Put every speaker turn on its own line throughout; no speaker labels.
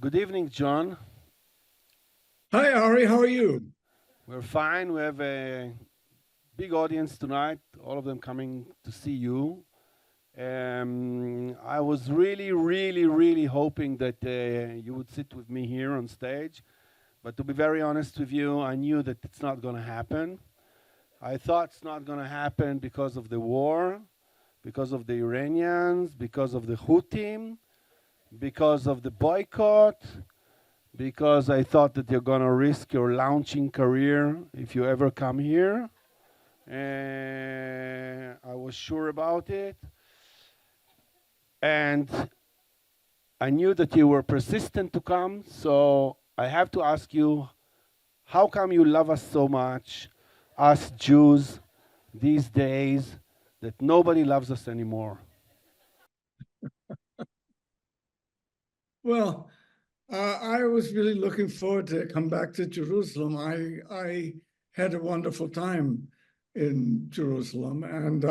Good evening, John.
Hi, Ari. How are you?
We're fine. We have a big audience tonight, all of them coming to see you. I was really hoping that you would sit with me here on stage. But to be very honest with you, I knew that it's not going to happen. I thought it's not going to happen because of the war, because of the Iranians, because of the Houthis, because of the boycott, because I thought that you're going to risk your launching career if you ever come here. I was sure about it. And I knew that you were persistent to come, so I have to ask you, how come you love us so much, us Jews, these days, that nobody loves us anymore?
Well, I was really looking forward to come back to Jerusalem. I had a wonderful time in Jerusalem, and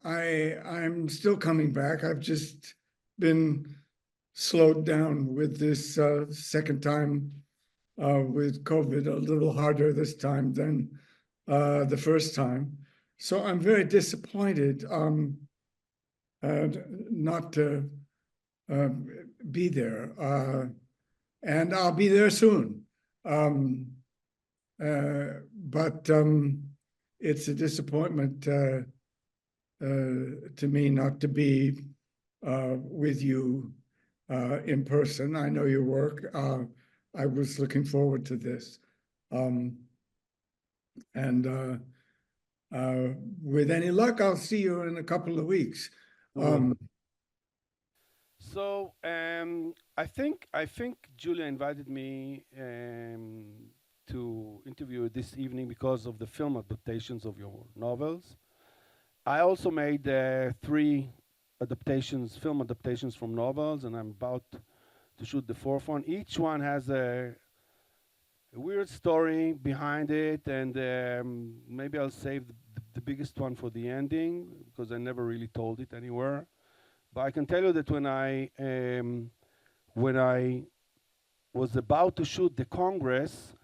I'm still coming back. I've just been slowed down with this second time with COVID, a little harder this time than the first time. So I'm very disappointed not to be there. And I'll be there soon. But it's a disappointment to me not to be with you in person. I know your work. I was looking forward to this. With any luck, I'll see you in a couple of weeks.
So I think Julia invited me to interview you this evening because of the film adaptations of your novels. I also made 3 film adaptations from novels, and I'm about to shoot the 4th one. Each one has a weird story behind it, and maybe I'll save the biggest one for the ending because I never really told it anywhere. But I can tell you that when I was about to shoot The Congress,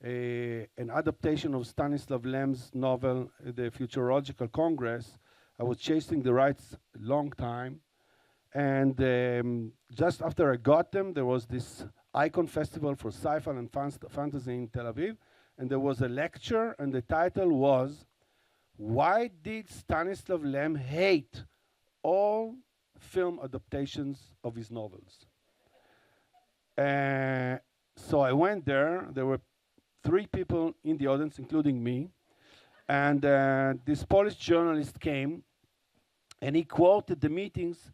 an adaptation of Stanislav Lem's novel, The Futurological Congress, I was chasing the rights a long time. And just after I got them, there was this Icon Festival for Sci-Fi and Fantasy in Tel Aviv, and there was a lecture, and the title was, "Why did Stanislav Lem hate all film adaptations of his novels?" So I went there. There were 3 people in the audience, including me. And this Polish journalist came, and he quoted the meetings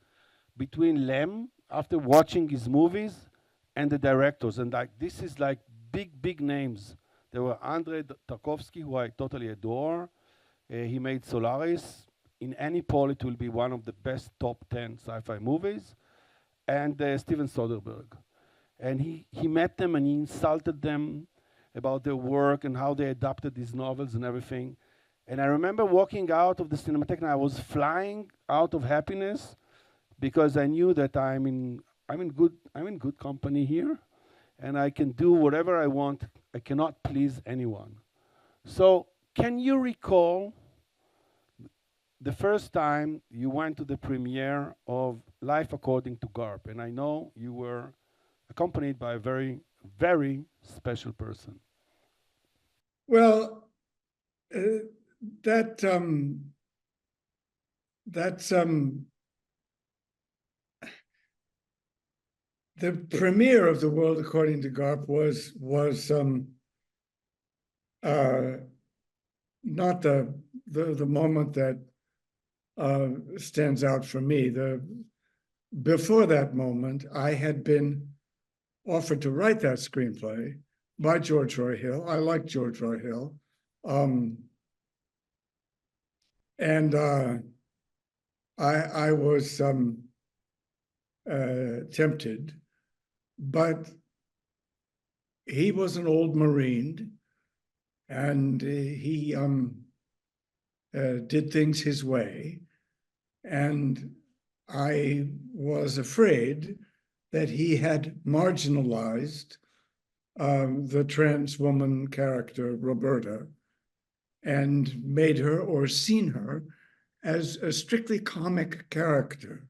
between Lem after watching his movies and the directors. And this is like big names. There were Andrei Tarkovsky, who I totally adore. He made Solaris. In any poll, it will be one of the best top 10 sci-fi movies. And Steven Soderbergh. And he met them and he insulted them about their work and how they adapted these novels and everything. And I remember walking out of the Cinematheque, and I was flying out of happiness because I knew that I'm in good company here, and I can do whatever I want. I cannot please anyone. So can you recall the first time you went to the premiere of Life According to Ga'arp? And I know you were accompanied by a very special person.
Well, that's the premiere of The World According to Ga'arp was not the moment that stands out for me. Before that moment, I had been offered to write that screenplay by George Roy Hill. I like George Roy Hill. And I was tempted, but he was an old Marine, and he did things his way. And I was afraid that he had marginalized the trans woman character, Roberta, and made her or seen her as a strictly comic character,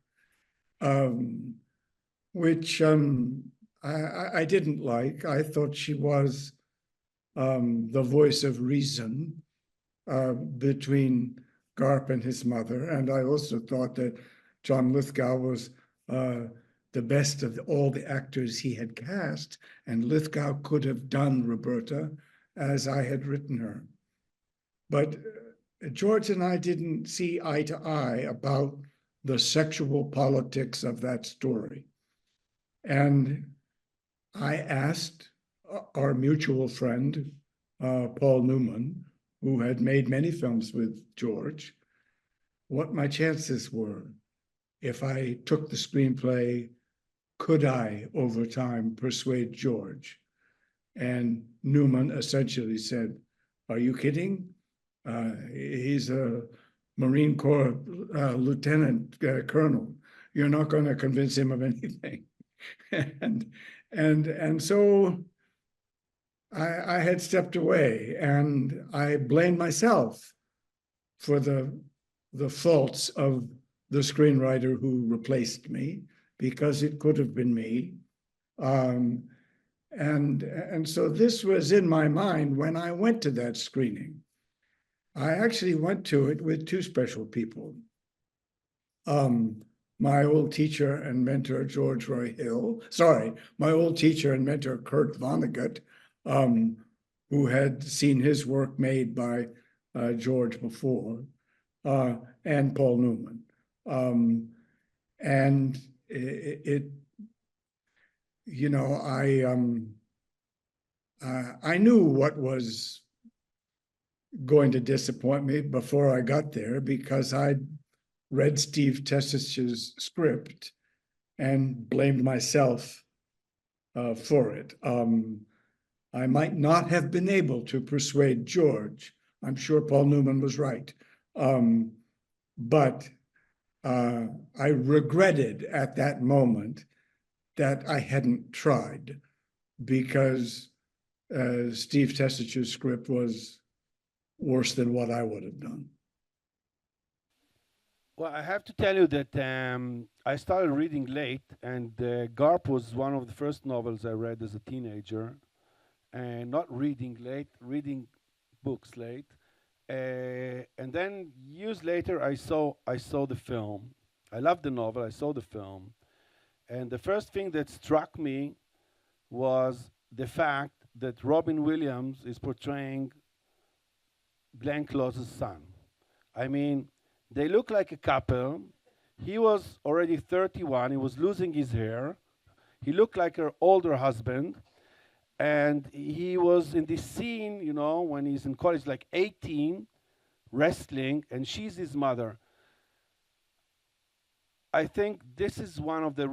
which I didn't like. I thought she was the voice of reason between Ga'arp and his mother. And I also thought that John Lithgow was the best of all the actors he had cast, and Lithgow could have done Roberta as I had written her. But George and I didn't see eye to eye about the sexual politics of that story. And I asked our mutual friend, Paul Newman, who had made many films with George, what my chances were. If I took the screenplay, could I, over time, persuade George? And Newman essentially said, are you kidding? He's a Marine Corps lieutenant colonel. You're not going to convince him of anything. and so I had stepped away, and I blamed myself for the faults of the screenwriter who replaced me, because it could have been me. And so this was in my mind when I went to that screening. I actually went to it with two special people. My old teacher and mentor, George Roy Hill, my old teacher and mentor, Kurt Vonnegut, who had seen his work made by George before, and Paul Newman. And I knew what was going to disappoint me before I got there, because I'd read Steve Tessich's script and blamed myself for it. I might not have been able to persuade George. I'm sure Paul Newman was right. But I regretted at that moment that I hadn't tried, because Steve Tessich's script was worse than what I would have done.
Well, I have to tell you that I started reading late, and Ga'arp was one of the first novels I read as a teenager, and not reading late, reading books late. And then years later, I saw the film. I loved the novel. I saw the film, and the first thing that struck me was the fact that Robin Williams is portraying Glenn Close's son. I mean, they look like a couple. He was already 31. He was losing his hair. He looked like her older husband. And he was in this scene, you know, when he's in college, like 18, wrestling, and she's his mother. I think this is one of the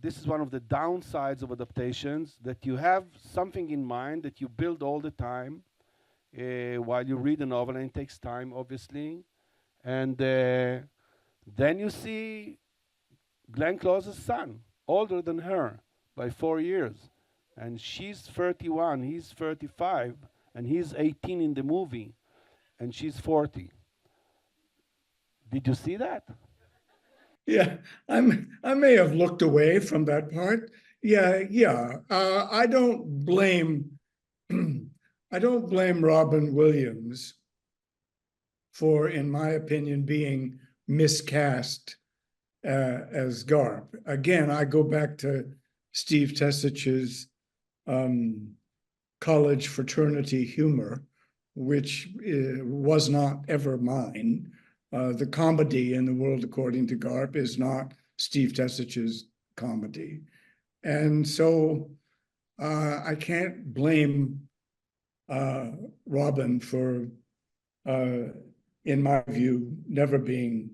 this is one of the downsides of adaptations, that you have something in mind that you build all the time while you read a novel, and it takes time, obviously. And then you see Glenn Close's son, older than her by 4 years. And she's 31, he's 35, and he's 18 in the movie, and she's 40. Did you see that?
Yeah, I may have looked away from that part. Yeah. I don't blame Robin Williams for, in my opinion, being miscast as Ga'arp. Again, I go back to Steve Tessich's college fraternity humor, which was not ever mine. The comedy in The World According to Ga'arp is not Steve Tessich's comedy. And so I can't blame Robin for, in my view, never being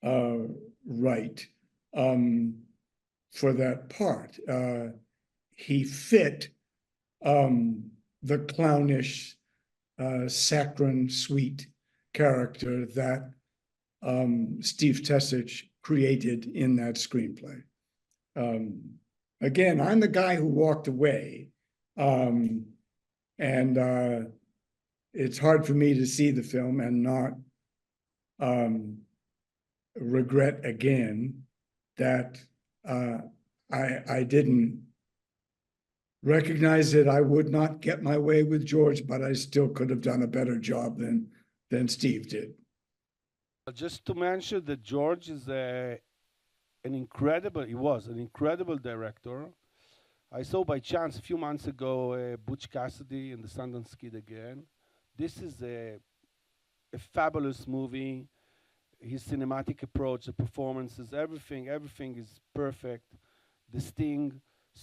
right for that part. He fit the clownish, saccharine, sweet character that Steve Tessich created in that screenplay. Again, I'm the guy who walked away, and it's hard for me to see the film and not regret again that I didn't recognize that I would not get my way with George, but I still could have done a better job than Steve did.
Just to mention that George is he was an incredible director. I saw by chance a few months ago Butch Cassidy and the Sundance Kid again. This is a fabulous movie. His cinematic approach, the performances, everything is perfect. The sting.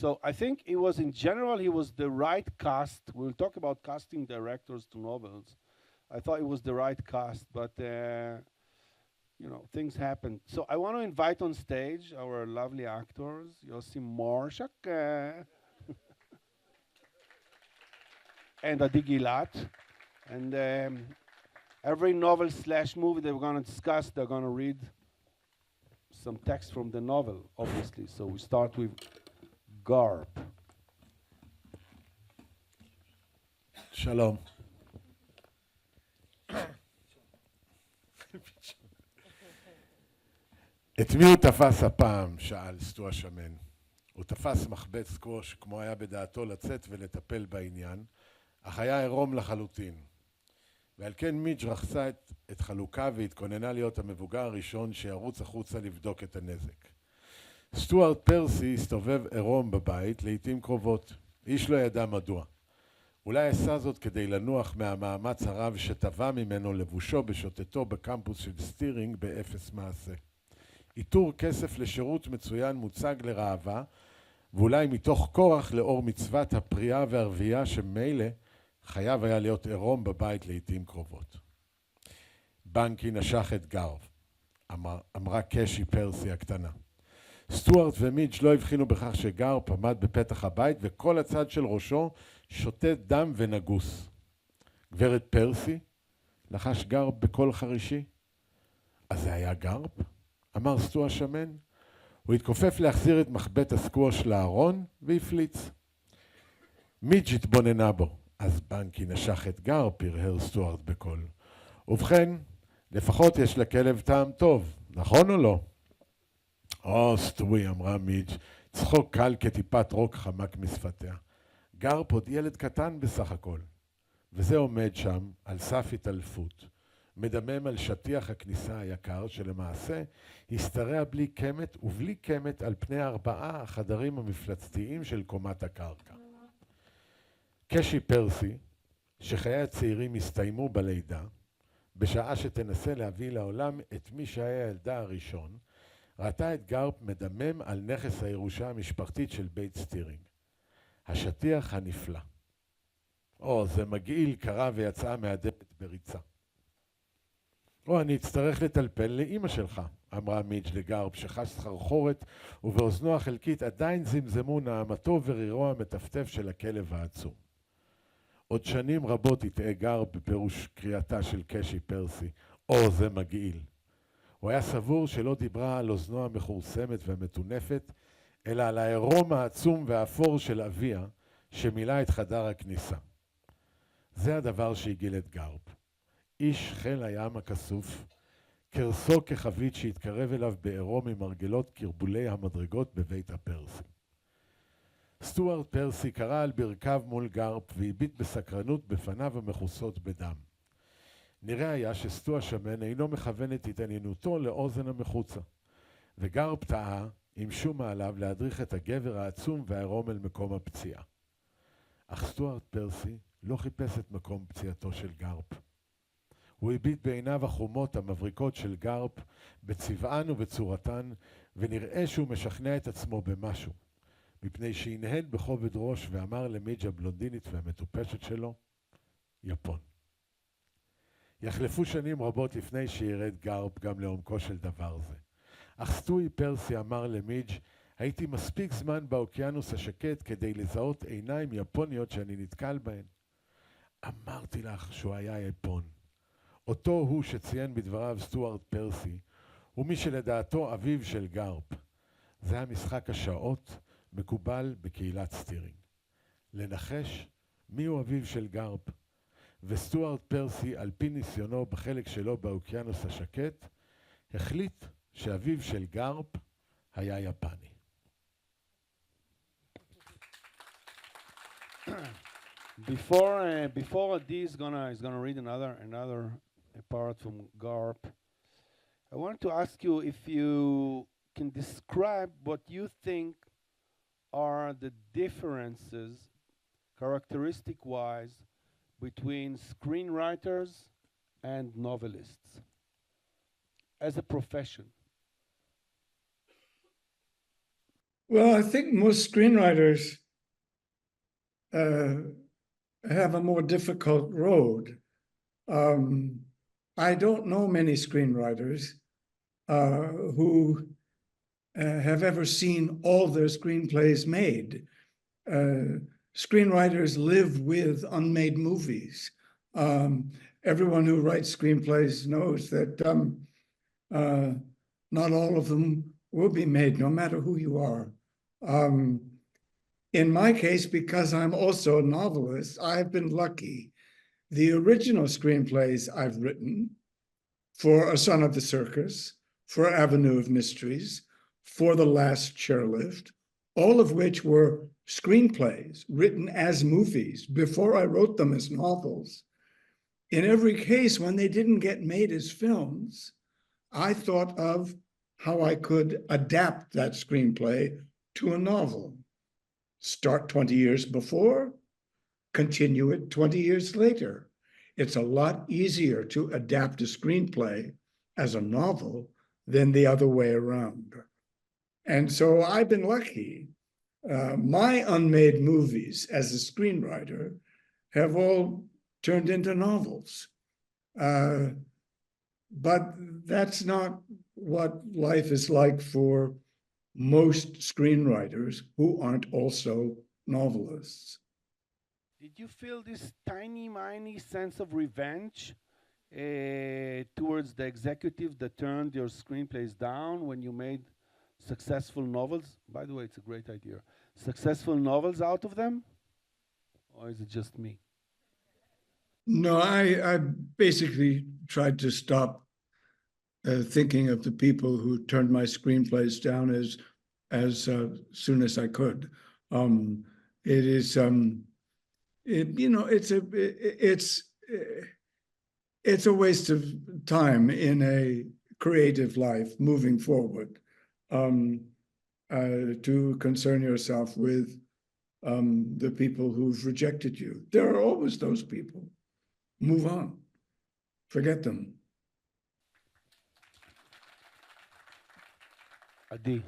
So I think it was, in general, he was the right cast. We'll talk about casting directors to novels. I thought it was the right cast, but you know, things happen. So I want to invite on stage our lovely actors, Yossi Morshak and Adi Gilat. And every novel / movie that we're going to discuss, they're going to read some text from the novel, obviously. So we start with גארפ.
שלום. את מי הוא תפס הפעם? שאל סטו השמן. הוא תפס מחבט סקווש כמו היה בדעתו לצאת ולטפל בעניין, אך היה עירום לחלוטין. ועל כן מיץ' רחצה את חלוקה והתכוננה להיות המבוגר הראשון שירוץ החוצה לבדוק את הנזק. סטוארט פרסי הסתובב עירום בבית לעתים קרובות. איש לא ידע מדוע. אולי עשה זאת כדי לנוח מהמאמץ הרב שטבע ממנו לבושו בשוטטו בקמפוס של סטירינג באפס מעשה. איתור כסף לשירות מצוין מוצג לרעבה, ואולי מתוך כורח לאור מצוות הפריאה והרבייה שמילא חייב היה להיות עירום בבית לעתים קרובות. בנקי נשך את גארפ, אמרה קשי פרסי הקטנה. סטוארט ומיץ' לא הבחינו בכך שגארפ עמד בפתח הבית וכל הצד של ראשו שוטט דם ונגוס. גברת פרסי? לחש גארפ בקול חרישי. אז זה היה גארפ? אמר סטו השמן. הוא התכופף להחזיר את מחבט הסקווש לארון והפליץ. מיץ' התבוננה בו. אז בנקי נשך את גארפ, הרהר סטוארט בקול. ובכן, לפחות יש לכלב טעם טוב, נכון או לא? סטוי, אמרה מיץ', צחוק קל כטיפת רוק חמק משפתיה. גארפ עוד ילד קטן בסך הכל. וזה עומד שם, על סף התעלפות. מדמם על שטיח הכניסה היקר, שלמעשה הסתרע בלי קמת ובלי קמת על פני 4 החדרים המפלצתיים של קומת הקרקע. קשי פרסי, שחיי הצעירים הסתיימו בלידה, בשעה שתנסה להביא לעולם את מי שהיה ילדה הראשון, ראתה את גארפ מדמם על נכס הירושה המשפחתית של בית סטירינג. השטיח הנפלא. זה מגעיל, קרה ויצאה מהדלת בריצה. אני אצטרך לטלפל לאמא שלך, אמרה מיץ' לגארפ שחש סחרחורת, ובאוזנו החלקית עדיין זמזמו נעמתו ורירו המטפטף של הכלב העצום. עוד שנים רבות יטעה גארפ בפירוש קריאתה של קשי פרסי, זה מגעיל. הוא היה סבור שלא דיברה על אוזנו המחורסמת והמתונפת, אלא על העירום העצום והאפור של אביה, שמילא את חדר הכניסה. זה הדבר שהגיל את גארפ. איש חיל הים הכסוף, קרסו כחבית שהתקרב אליו בעירום ממרגלות קרבולי המדרגות בבית הפרסי. סטוארט פרסי קרא על ברכיו מול גארפ והביט בסקרנות בפניו המכוסות בדם. נראה היה שסטו השמן אינו מכוון את התעניינותו לאוזן המחוצה, וגארפ טעה עם שום מעליו להדריך את הגבר העצום והעירום אל מקום הפציעה. אך סטוארט פרסי לא חיפש את מקום פציעתו של גארפ. הוא הביט בעיניו החומות המבריקות של גארפ בצבען ובצורתן, ונראה שהוא משכנע את עצמו במשהו, מפני שהנהן בכובד ראש ואמר למיץ' הבלונדינית והמטופשת שלו, יפון. יחלפו שנים רבות לפני שירד גארפ גם לעומקו של דבר זה. אך סטוי פרסי אמר למיץ', הייתי מספיק זמן באוקיינוס השקט כדי לזהות עיניים יפוניות שאני נתקל בהן. אמרתי לך שהוא היה יפון. אותו הוא שציין בדבריו סטוארט פרסי, ומי שלדעתו אביו של גארפ. זה המשחק השעות מקובל בקהילת סטירינג. לנחש מיהו אביו של גארפ, וסטוארט פרסי על פי ניסיונו בחלק שלו באוקיינוס השקט החליט שאביו של גארפ היה יפני.
Before Adi is gonna read another part from Ga'arp, I want to ask you if you can describe what you think are the differences, characteristic-wise, between screenwriters and novelists as a profession.
Well, I think most screenwriters have a more difficult road. I don't know many screenwriters who have ever seen all their screenplays made. Screenwriters live with unmade movies. Everyone who writes screenplays knows that not all of them will be made, no matter who you are. In my case, because I'm also a novelist, I've been lucky. The original screenplays I've written for A Son of the Circus, for Avenue of Mysteries, for The Last Chairlift, all of which were screenplays written as movies before I wrote them as novels. In every case, when they didn't get made as films, I thought of how I could adapt that screenplay to a novel. Start 20 years before, continue it 20 years later. It's a lot easier to adapt a screenplay as a novel than the other way around. And so I've been lucky. My unmade movies as a screenwriter have all turned into novels. But that's not what life is like for most screenwriters who aren't also novelists.
Did you feel this tiny sense of revenge towards the executive that turned your screenplays down when you made successful novels? By the way, it's a great idea. Successful novels out of them? Or is it just me?
No, I basically tried to stop thinking of the people who turned my screenplays down as soon as I could. It is, it's a waste of time in a creative life moving forward to concern yourself with the people who've rejected you. There are always those people. Move on. Forget them.
עדי.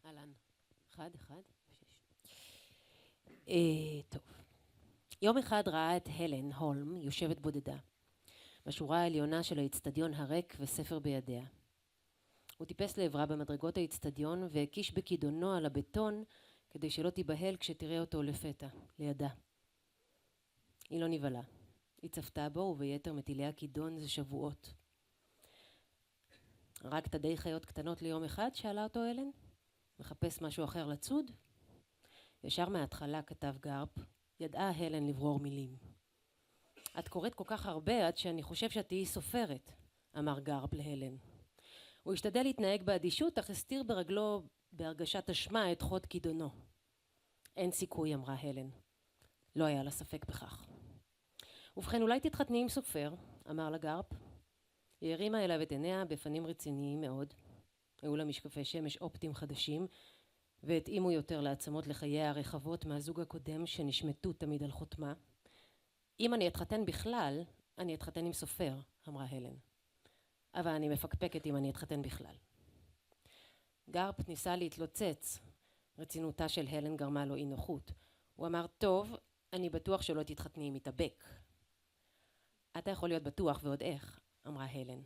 אהלן, אחד. טוב. יום אחד ראה את הלן הולם יושבת בודדה, בשורה העליונה של האצטדיון הריק וספר בידיה. הוא טיפס לעברה במדרגות האצטדיון והקיש בכידונו על הבטון כדי שלא תיבהל כשתראה אותו לפתע, לידה. היא לא נבהלה. היא צפתה בו וביתר מטילי הכידון זה שבועות. רק תדי חיות קטנות ליום אחד? שאלה אותו הלן. מחפש משהו אחר לצוד? ישר מההתחלה, כתב גארפ, ידעה הלן לברור מילים. את קוראת כל כך הרבה עד שאני חושב שאת תהיי סופרת, אמר גארפ להלן. הוא השתדל להתנהג באדישות, אך הסתיר ברגלו בהרגשת אשמה את חוד כידונו. אין סיכוי, אמרה הלן. לא היה לה ספק בכך. ובכן, אולי תתחתני עם סופר, אמר לה גארפ. היא הרימה אליו את עיניה בפנים רציניים מאוד. היו לה משקפי שמש אופטיים חדשים, והתאימו יותר לעצמות לחייה הרחבות מהזוג הקודם שנשמטו תמיד על חותמה. אם אני אתחתן בכלל, אני אתחתן עם סופר, אמרה הלן. אבל אני מפקפקת אם אני אתחתן בכלל. גארפ ניסה להתלוצץ. רצינותה של הלן גרמה לו אי נוחות. הוא אמר, טוב, אני בטוח שלא תתחתני עם מתאבק. אתה יכול להיות בטוח ועוד איך, אמרה הלן.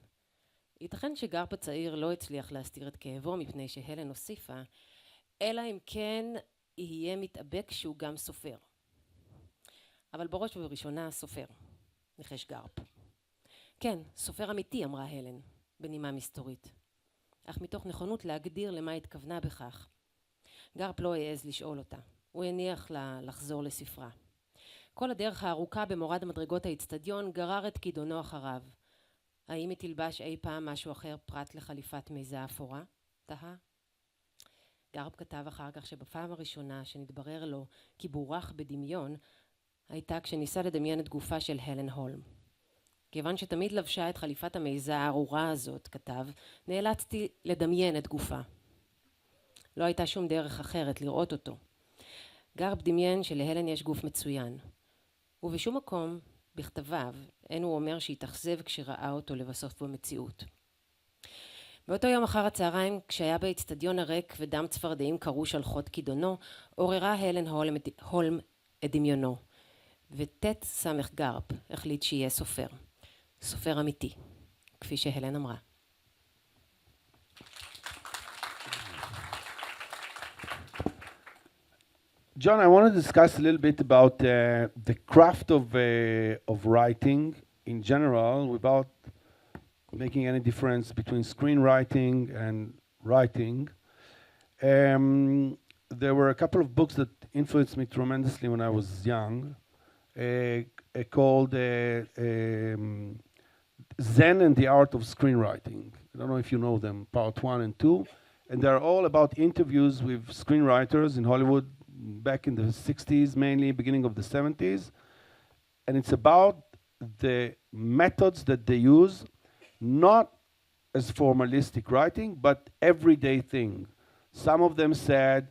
ייתכן שגארפ הצעיר לא הצליח להסתיר את כאבו מפני שהלן הוסיפה, אלא אם כן יהיה מתאבק שהוא גם סופר. אבל בראש ובראשונה סופר, ניחש גארפ. כן, סופר אמיתי, אמרה הלן. בנימה מסתורית, אך מתוך נכונות להגדיר למה התכוונה בכך. גארפ לא העז לשאול אותה, הוא הניח לה לחזור לספרה. כל הדרך הארוכה במורד המדרגות האצטדיון גרר את כידונו אחריו. האם היא תלבש אי פעם משהו אחר פרט לחליפת מיזה אפורה? תהה. גארפ כתב אחר כך שבפעם הראשונה שנתברר לו כי בורח בדמיון, הייתה כשניסה לדמיין את גופה של הלן הולם. כיוון שתמיד לבשה את חליפת המיזה הארורה הזאת, כתב, נאלצתי לדמיין את גופה. לא הייתה שום דרך אחרת לראות אותו. גארפ דמיין שלהלן יש גוף מצוין. ובשום מקום, בכתביו, אין הוא אומר שהתאכזב כשראה אותו לבסוף במציאות. באותו יום אחר הצהריים, כשהיה באצטדיון הריק ודם צפרדעים קרוש על חוד כידונו, עוררה הלן הולם את דמיונו. וטט סמך גארפ החליט שיהיה סופר. סופר אמיתי, כפי שהלן אמרה.
John, I want to discuss a little bit about the craft of writing in general, without making any difference between screenwriting and writing. There were a couple of books that influenced me tremendously when I was young, called Zen and the Art of Screenwriting. I don't know if you know them, part 1 and 2. And they're all about interviews with screenwriters in Hollywood back in the 60s, mainly beginning of the 70s. And it's about the methods that they use, not as formalistic writing, but everyday thing. Some of them said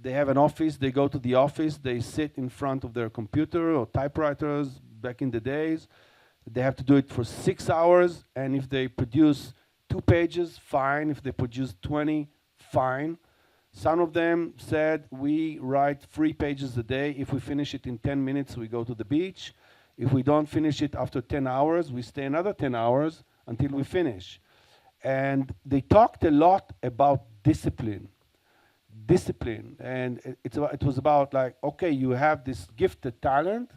they have an office, they go to the office, they sit in front of their computer or typewriters back in the days. They have to do it for 6 hours, and if they produce 2 pages, fine. If they produce 20, fine. Some of them said, we write 3 pages a day. If we finish it in 10 minutes, we go to the beach. If we don't finish it after 10 hours, we stay another 10 hours until we finish. And they talked a lot about discipline. And it was about like, okay, you have this gifted talent,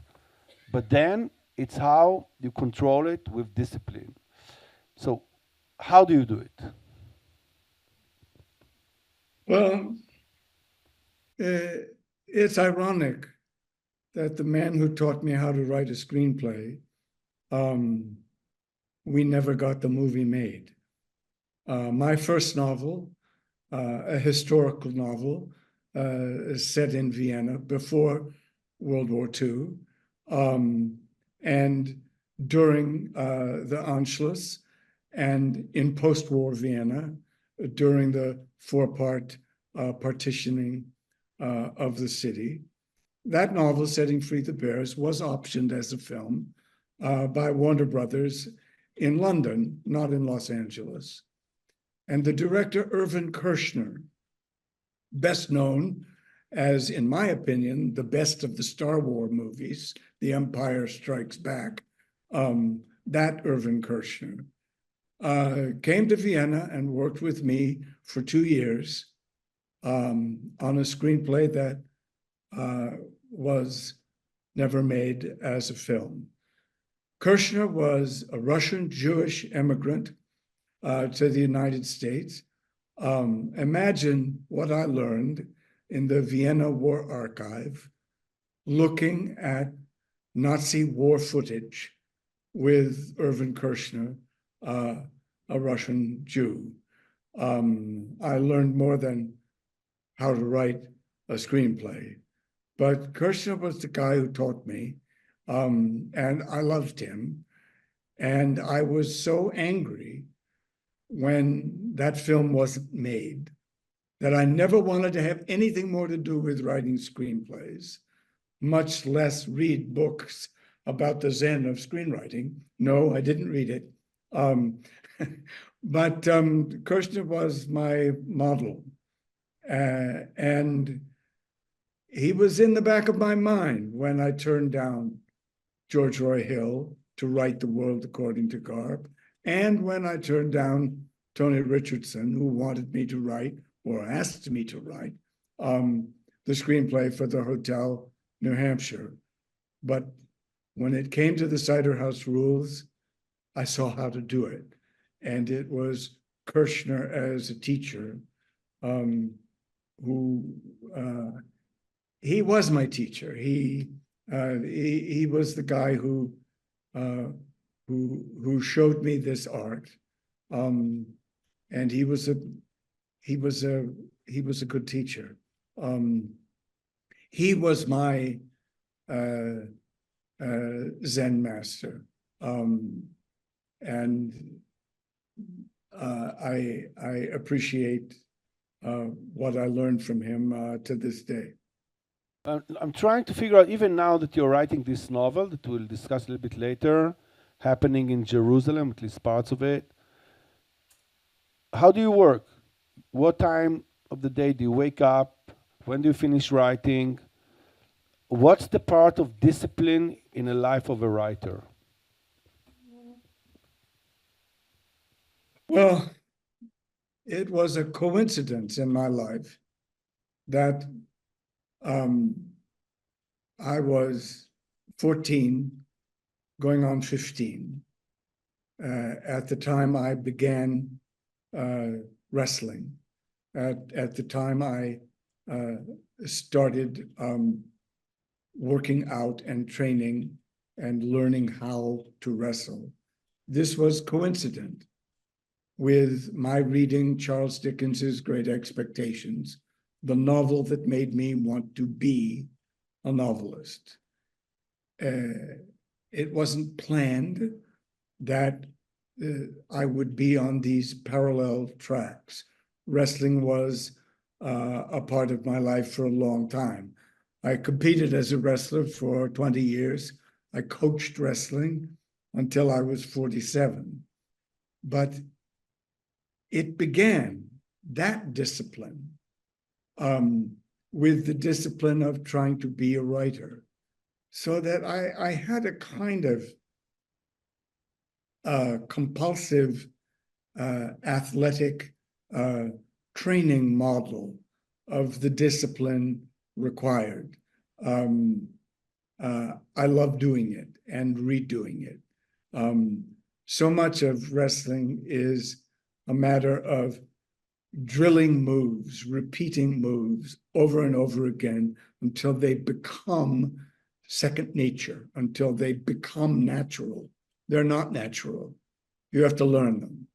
but then it's how you control it with discipline. So how do you do it?
Well, it's ironic that the man who taught me how to write a screenplay, we never got the movie made. My first novel, a historical novel, set in Vienna before World War II, and during the Anschluss, and in post-war Vienna, during the 4-part partitioning of the city. That novel, Setting Free the Bears, was optioned as a film by Warner Brothers in London, not in Los Angeles. And the director, Irvin Kershner, best known as, in my opinion, the best of the Star Wars movies, The Empire Strikes Back, that Irvin Kershner, came to Vienna and worked with me for 2 years on a screenplay that was never made as a film. Kershner was a Russian Jewish immigrant to the United States. Imagine what I learned in the Vienna War Archive, looking at Nazi war footage with Irvin Kershner, a Russian Jew. I learned more than how to write a screenplay. But Kershner was the guy who taught me, and I loved him. And I was so angry when that film wasn't made that I never wanted to have anything more to do with writing screenplays, much less read books about the Zen of screenwriting. No, I didn't read it. But Kershner was my model. And he was in the back of my mind when I turned down George Roy Hill to write The World According to Ga'arp, and when I turned down Tony Richardson, who wanted me to write, or asked me to write, the screenplay for The Hotel, New Hampshire. But when it came to the Cider House Rules, I saw how to do it. and it was Kirshner as a teacher, who he was my teacher. He was the guy who showed me this art, and he was a good teacher. He was my Zen master, and I appreciate what I learned from him to this day.
I'm trying to figure out, even now that you're writing this novel that we'll discuss a little bit later, happening in Jerusalem, at least parts of it, how do you work? What time of the day do you wake up? When do you finish writing? What's the part of discipline in a life of a writer?
Well, it was a coincidence in my life that I was 14, going on 15, at the time I began wrestling. At the time I started working out and training and learning how to wrestle. This was coincident with my reading Charles Dickens's Great Expectations, the novel that made me want to be a novelist. It wasn't planned that I would be on these parallel tracks. Wrestling was a part of my life for a long time. I competed as a wrestler for 20 years. I coached wrestling until I was 47. But it began, that discipline, with the discipline of trying to be a writer, so that I had a kind of compulsive athletic training model of the discipline required. I love doing it and redoing it. So much of wrestling is a matter of drilling moves, repeating moves over and over again until they become second nature, until they become natural. They're not natural. You have to learn them.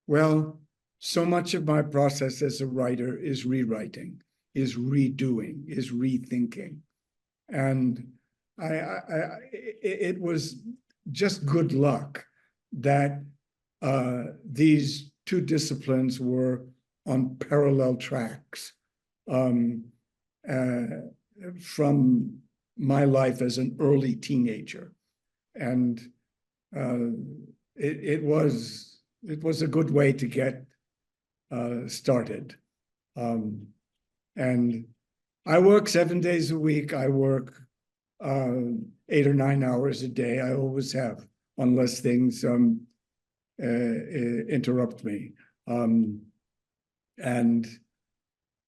Well, so much of my process as a writer is rewriting, is redoing, is rethinking. And it was just good luck that these two disciplines were on parallel tracks from my life as an early teenager. And it was a good way to get started. And I work 7 days a week. I work 8 or 9 hours a day. I always have, unless things interrupt me. And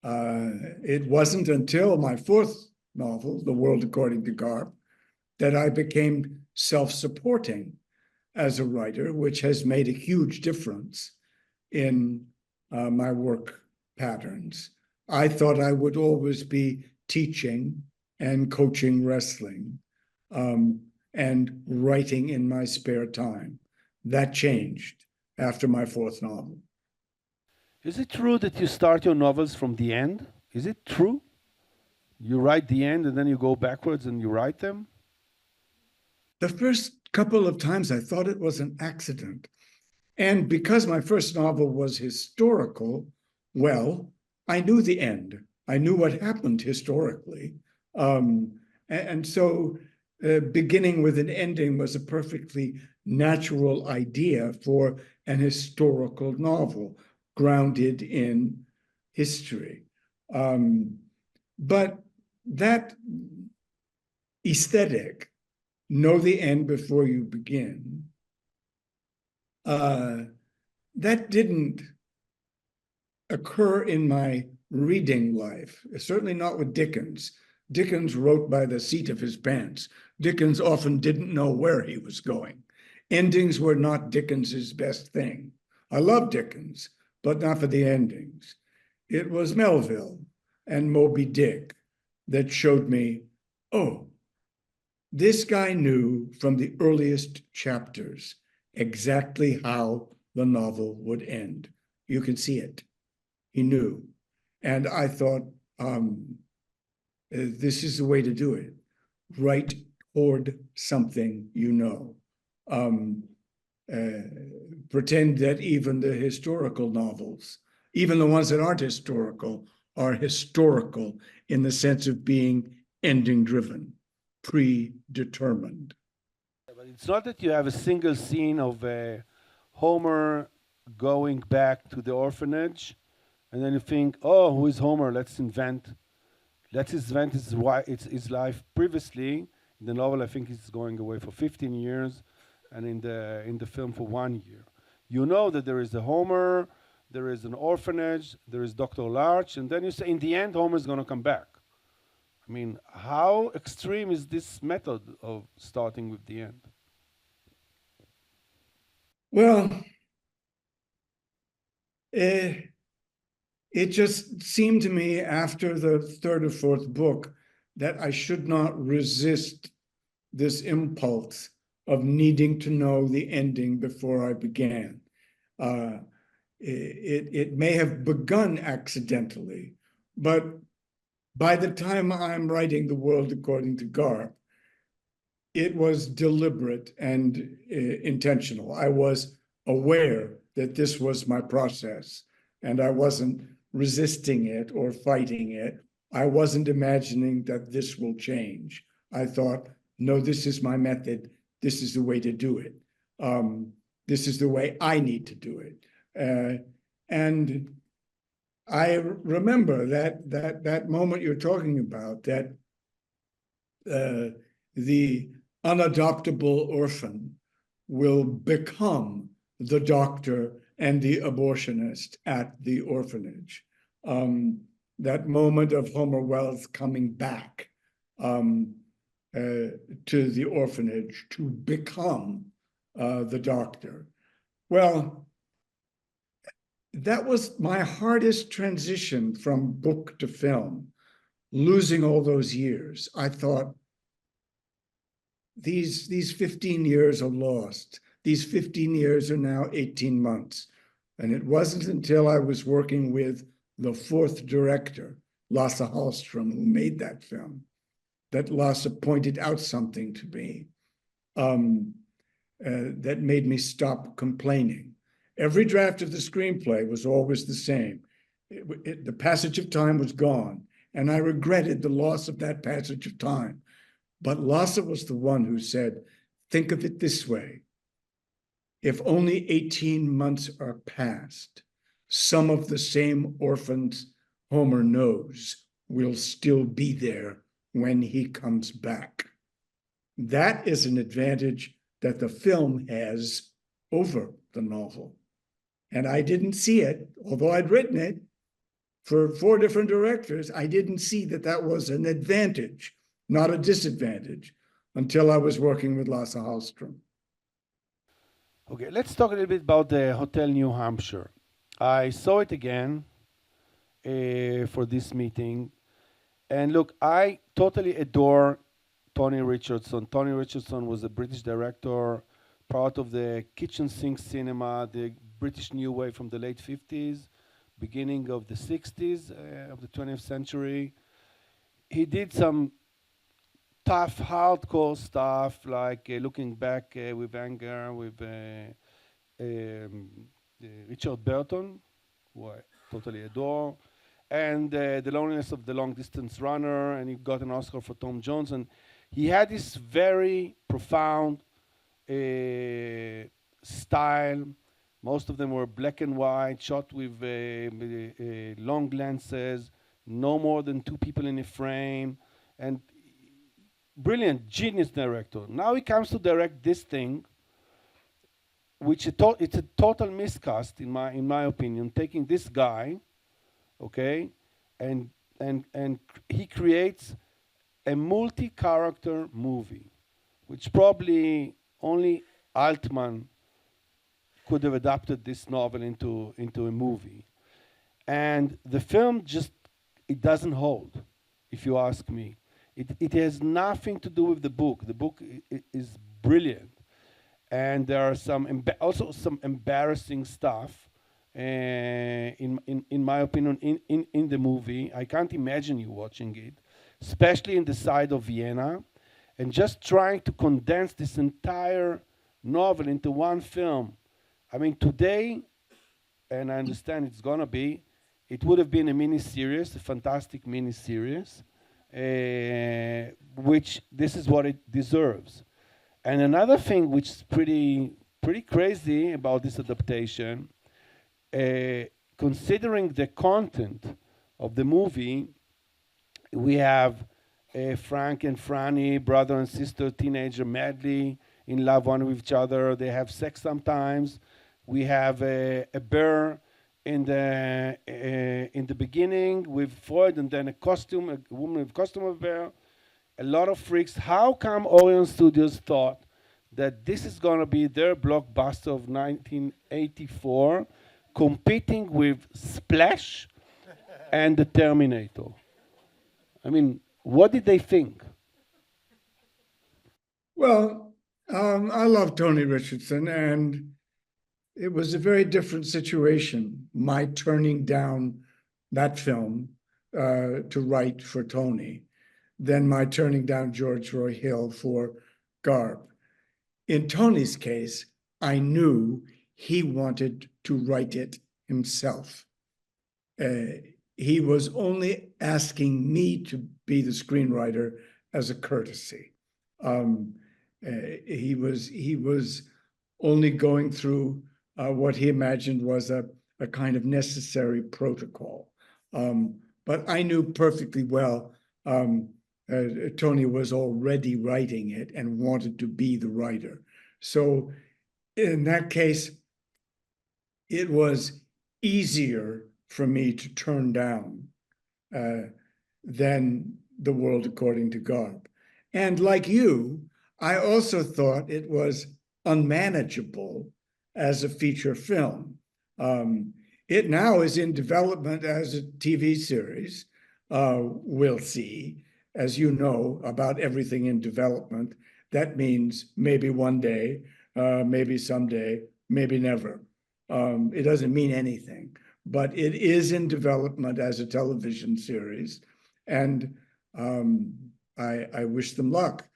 it wasn't until my fourth novel, The World According to Ga'arp, that I became self-supporting as a writer, which has made a huge difference in my work patterns. I thought I would always be teaching and coaching wrestling and writing in my spare time. That changed after my fourth novel.
Is it true that you start your novels from the end? Is it true? You write the end and then you go backwards and you write them?
The first couple of times I thought it was an accident. And because my first novel was historical, well, I knew the end. I knew what happened historically. And so beginning with an ending was a perfectly natural idea for an historical novel grounded in history. But that aesthetic, know the end before you begin, that didn't occur in my reading life, certainly not with Dickens. Dickens wrote by the seat of his pants. Dickens often didn't know where he was going. Endings were not Dickens's best thing. I love Dickens, but not for the endings. It was Melville and Moby Dick that showed me, oh, this guy knew from the earliest chapters exactly how the novel would end. You can see it. He knew. And I thought, this is the way to do it. Write toward something you know. Pretend that even the historical novels, even the ones that aren't historical, are historical in the sense of being ending-driven, predetermined.
But it's not that you have a single scene of Homer going back to the orphanage, and then you think, oh, who is Homer? Let's invent his life previously. In the novel, I think he's going away for 15 years, and in the film for 1 year. You know that there is a Homer, there is an orphanage, there is Dr. Larch, and then you say, in the end, Homer is going to come back. I mean, how extreme is this method of starting with the end?
Well, it just seemed to me after the third or fourth book that I should not resist this impulse of needing to know the ending before I began. It may have begun accidentally, but by the time I'm writing The World According to Ga'arp, it was deliberate and intentional. I was aware that this was my process, and I wasn't resisting it or fighting it. I wasn't imagining that this will change. I thought, no, this is my method. This is the way to do it. This is the way I need to do it. And I remember that moment you're talking about, that the unadoptable orphan will become the doctor and the abortionist at the orphanage. That moment of Homer Wells coming back to the orphanage to become the doctor. Well, that was my hardest transition from book to film, losing all those years. I thought, these 15 years are lost. These 15 years are now 18 months. And it wasn't until I was working with the fourth director, Lasse Hallström, who made that film, that Lasse pointed out something to me that made me stop complaining. Every draft of the screenplay was always the same. The passage of time was gone, and I regretted the loss of that passage of time. But Lasse was the one who said, think of it this way. If only 18 months are past, some of the same orphans Homer knows will still be there when he comes back. That is an advantage that the film has over the novel. And I didn't see it, although I'd written it for 4 different directors. I didn't see that that was an advantage, not a disadvantage, until I was working with Lasse Hallström.
Okay, let's talk a little bit about the Hotel New Hampshire. I saw it again for this meeting. And look, I totally adore Tony Richardson. Tony Richardson was a British director, part of the kitchen sink cinema, the British New Wave from the late 50s, beginning of the 60s of the 20th century. He did some tough, hardcore stuff, like Looking Back with Anger, with Richard Burton, who I totally adore, and The Loneliness of the Long Distance Runner, and he got an Oscar for Tom Jones. And he had this very profound style. Most of them were black and white, shot with long lenses, no more than 2 people in a frame, and brilliant, genius director. Now he comes to direct this thing, which it's a total miscast in my opinion. Taking this guy, okay, and he creates a multi-character movie, which probably only Altman could have adapted this novel into a movie. And the film just, it doesn't hold, if you ask me. It has nothing to do with the book. The book is brilliant. And there are also some embarrassing stuff, in my opinion, in the movie. I can't imagine you watching it, especially in the side of Vienna, and just trying to condense this entire novel into one film. I mean, today, and I understand it's gonna be, it would have been a mini-series, a fantastic mini-series, which this is what it deserves. And another thing which is pretty crazy about this adaptation, considering the content of the movie, we have Frank and Franny, brother and sister, teenager, madly in love one with each other. They have sex sometimes. We have a bear in the beginning with Freud, and then a woman with costume of bear. A lot of freaks. How come Orion Studios thought that this is going to be their blockbuster of 1984, competing with Splash and the Terminator? I mean, what did they think?
Well, I love Tony Richardson, and it was a very different situation, my turning down that film to write for Tony, than my turning down George Roy Hill for Ga'arp. In Tony's case, I knew he wanted to write it himself. He was only asking me to be the screenwriter as a courtesy. He was only going through what he imagined was a kind of necessary protocol. But I knew perfectly well Tony was already writing it and wanted to be the writer. So in that case, it was easier for me to turn down than The World According to Ga'arp. And like you, I also thought it was unmanageable as a feature film. It now is in development as a TV series. We'll see. As you know, about everything in development, that means maybe one day, maybe someday, maybe never. It doesn't mean anything, but it is in development as a television series, and I wish them luck.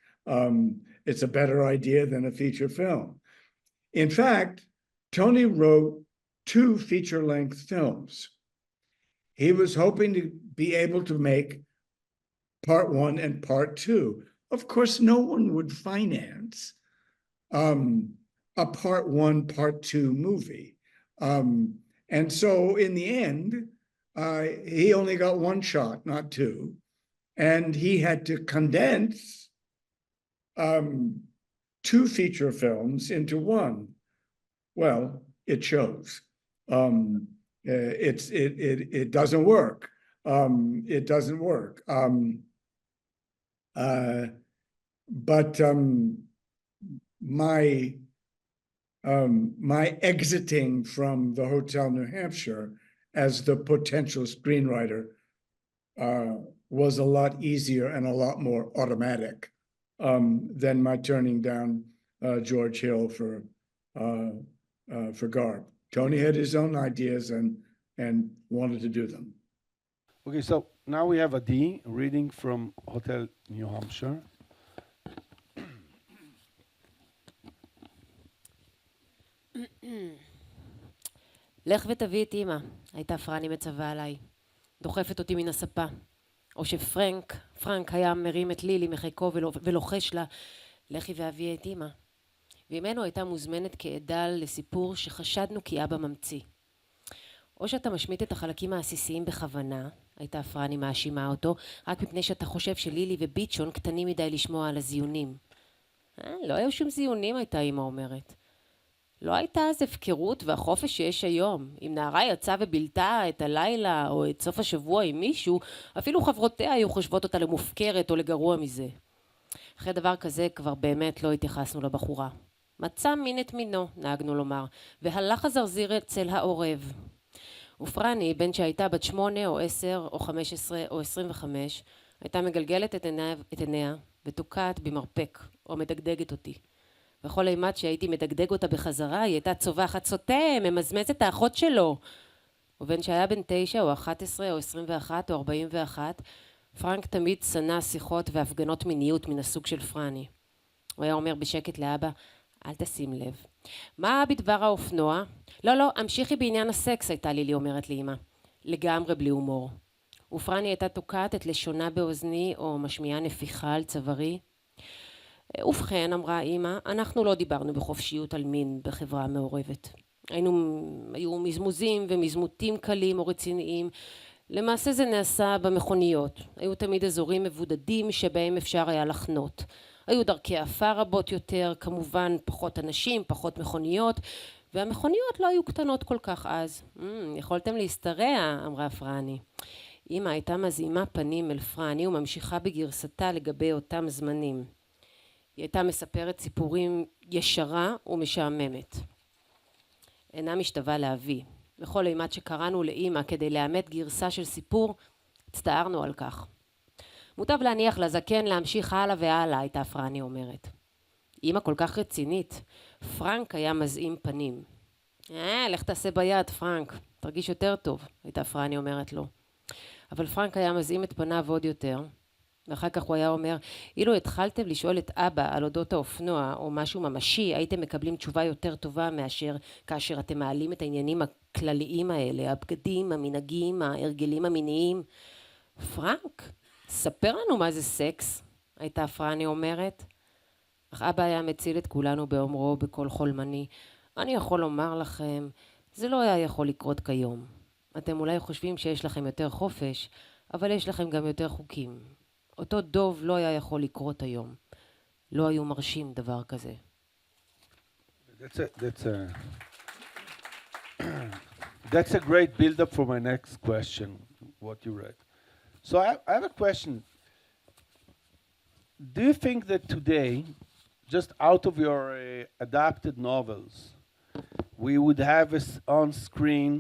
It's a better idea than a feature film. In fact, Tony wrote 2 feature-length films. He was hoping to be able to make part 1 and part 2. Of course, no one would finance a part 1, part 2 movie. And so in the end, he only got 1 shot, not 2. And he had to condense 2 feature films into 1. Well, it shows. It doesn't work. It doesn't work. But my exiting from the Hotel New Hampshire as the potential screenwriter was a lot easier and a lot more automatic than my turning down George Hill for Ga'arp. Tony had his own ideas and wanted to do them.
Okay, so now we have Adi reading from Hotel New Hampshire.
לך ותביא את אמא, הייתה פרני מצווה עליי, דוחפת אותי מן הספה. או שפרנק היה מרים את לילי מחיקו ולוחש לה, לכי והביא את אמא. ואימנו הייתה מוזמנת כעדה לסיפור שחשדנו כי אבא ממציא. או שאתה משמיט את החלקים העסיסיים בכוונה, הייתה פרני מאשימה אותו, רק מפני שאתה חושב שלילי וביטשון קטנים מדי לשמוע על הזיונים. לא היו שום זיונים, הייתה אמא אומרת. לא הייתה אז הפקרות והחופש שיש היום. אם נערה יצאה ובילתה את הלילה או את סוף השבוע עם מישהו, אפילו חברותיה היו חושבות אותה למופקרת או לגרוע מזה. אחרי דבר כזה כבר באמת לא התייחסנו לבחורה. מצא מין את מינו, נהגנו לומר, והלך הזרזיר אצל העורב. ופרני, בן שהייתה בת 8 או 10 או 15 או 25, הייתה מגלגלת את עיניה ותוקעת במרפק או מדגדגת אותי. וכל אימת שהייתי מדגדג אותה בחזרה, היא הייתה צובחת, סוטה, ממזמז את האחות שלו. ובן שהיה בן 9 או 11 או 21 או 41, פרנק תמיד שנא שיחות והפגנות מיניות מן הסוג של פרני. הוא היה אומר בשקט לאבא, אל תשים לב. מה בדבר האופנוע? לא, המשיכי בעניין הסקס, הייתה לילי אומרת לאמא. לגמרי בלי הומור. ופרני הייתה תוקעת את לשונה באוזני או משמיעה נפיחה על צווארי. ובכן, אמרה אמא, אנחנו לא דיברנו בחופשיות על מין בחברה המעורבת. היו מזמוזים ומזמותים קלים או רציניים. למעשה זה נעשה במכוניות. היו תמיד אזורים מבודדים שבהם אפשר היה לחנות. היו דרכי עפר רבות יותר, כמובן פחות אנשים, פחות מכוניות, והמכוניות לא היו קטנות כל כך אז. יכולתם להסתרע, אמרה פרני. אמא הייתה מזימה פנים אל פרני וממשיכה בגרסתה לגבי אותם זמנים. היא הייתה מספרת סיפורים ישרה ומשעממת. אינה משתווה לאבי. בכל אימת שקראנו לאמא כדי לאמת גרסה של סיפור, הצטערנו על כך. מוטב להניח לזקן להמשיך הלאה והלאה, הייתה פרני אומרת. אמא כל כך רצינית. פרנק היה מזעים פנים. לך תעשה ביד, פרנק. תרגיש יותר טוב, הייתה פרני אומרת לו. אבל פרנק היה מזעים את פניו עוד יותר. ואחר כך הוא היה אומר, אילו התחלתם לשאול את אבא על אודות האופנוע או משהו ממשי, הייתם מקבלים תשובה יותר טובה מאשר כאשר אתם מעלים את העניינים הכלליים האלה, הבגדים, המנהגים, ההרגלים המיניים. פרנק, ספר לנו מה זה סקס, הייתה פרני אומרת. אך אבא היה מציל את כולנו באומרו בקול חולמני. אני יכול לומר לכם, זה לא היה יכול לקרות כיום. אתם אולי חושבים שיש לכם יותר חופש, אבל יש לכם גם יותר חוקים. אותו דוב לא היה יכול לקרות היום. לא היו מרשים דבר כזה.
That's a great build-up for my next question, what you read. So I have a question. Do you think that today, just out of your adapted novels, we would have on screen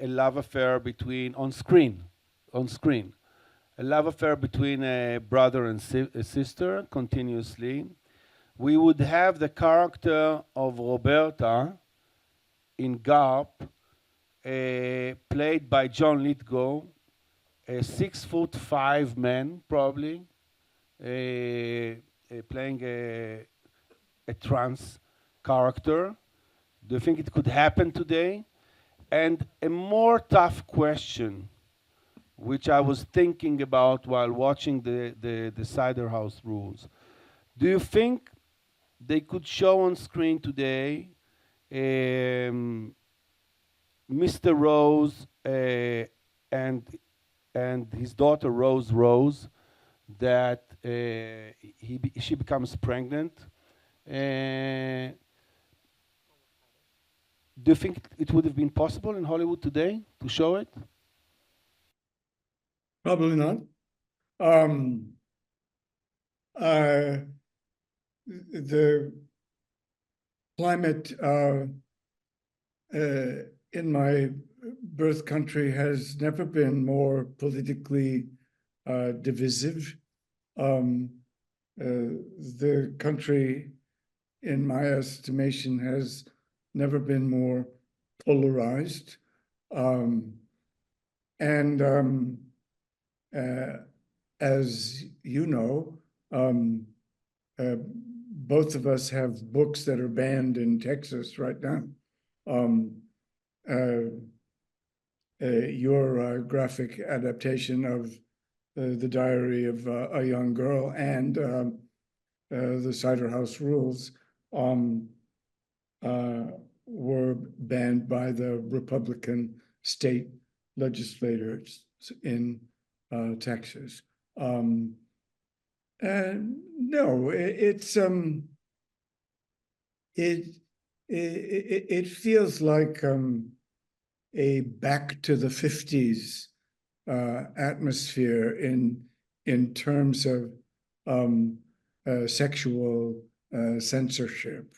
a love affair between, on screen, a love affair between a brother and a sister continuously? We would have the character of Roberta in Ga'arp, played by John Lithgow, a 6'5" man, probably, playing a trans character. Do you think it could happen today? And a more tough question, which I was thinking about while watching the Cider House Rules. Do you think they could show on screen today Mr. Rose and his daughter Rose, that she becomes pregnant? Do you think it would have been possible in Hollywood today to show it?
Probably not. The climate in my birth country has never been more politically divisive. The country, in my estimation, has never been more polarized. As you know, both of us have books that are banned in Texas right now. Your graphic adaptation of The Diary of a Young Girl and the Cider House Rules were banned by the Republican state legislators in Texas. No, it feels like a back to the 50s atmosphere in terms of sexual censorship.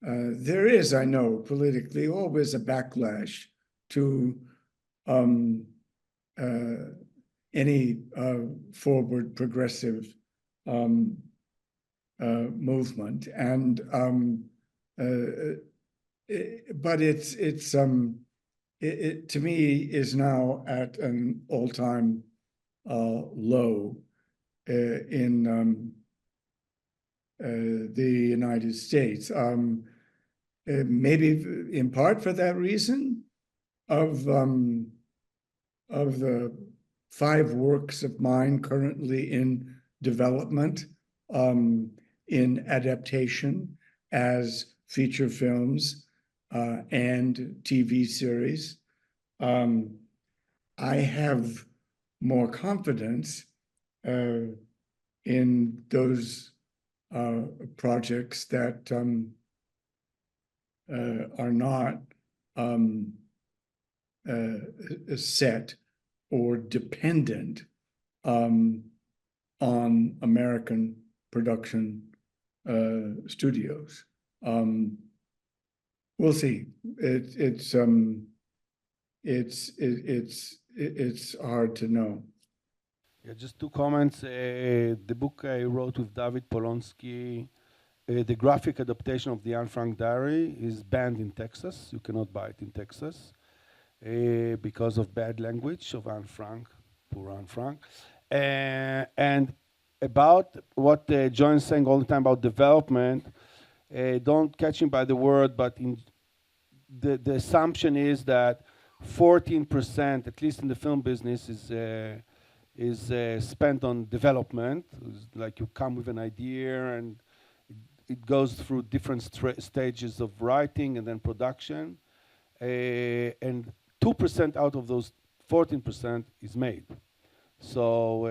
There is, I know, politically always a backlash to any forward progressive movement, and but it to me is now at an all-time low in the United States. Maybe in part for that reason of the 5 works of mine currently in development, in adaptation as feature films and TV series. I have more confidence in those projects that are not set or dependent on American production studios. We'll see. It's hard to know.
Yeah, just 2 comments. The book I wrote with David Polonsky, the graphic adaptation of the Anne Frank Diary, is banned in Texas. You cannot buy it in Texas because of bad language of Anne Frank, poor Anne Frank. And about what John is saying all the time about development, don't catch him by the word, but the assumption is that 14%, at least in the film business, is spent on development. It's like you come with an idea and it goes through different stages of writing and then production. And 2% out of those 14% is made. So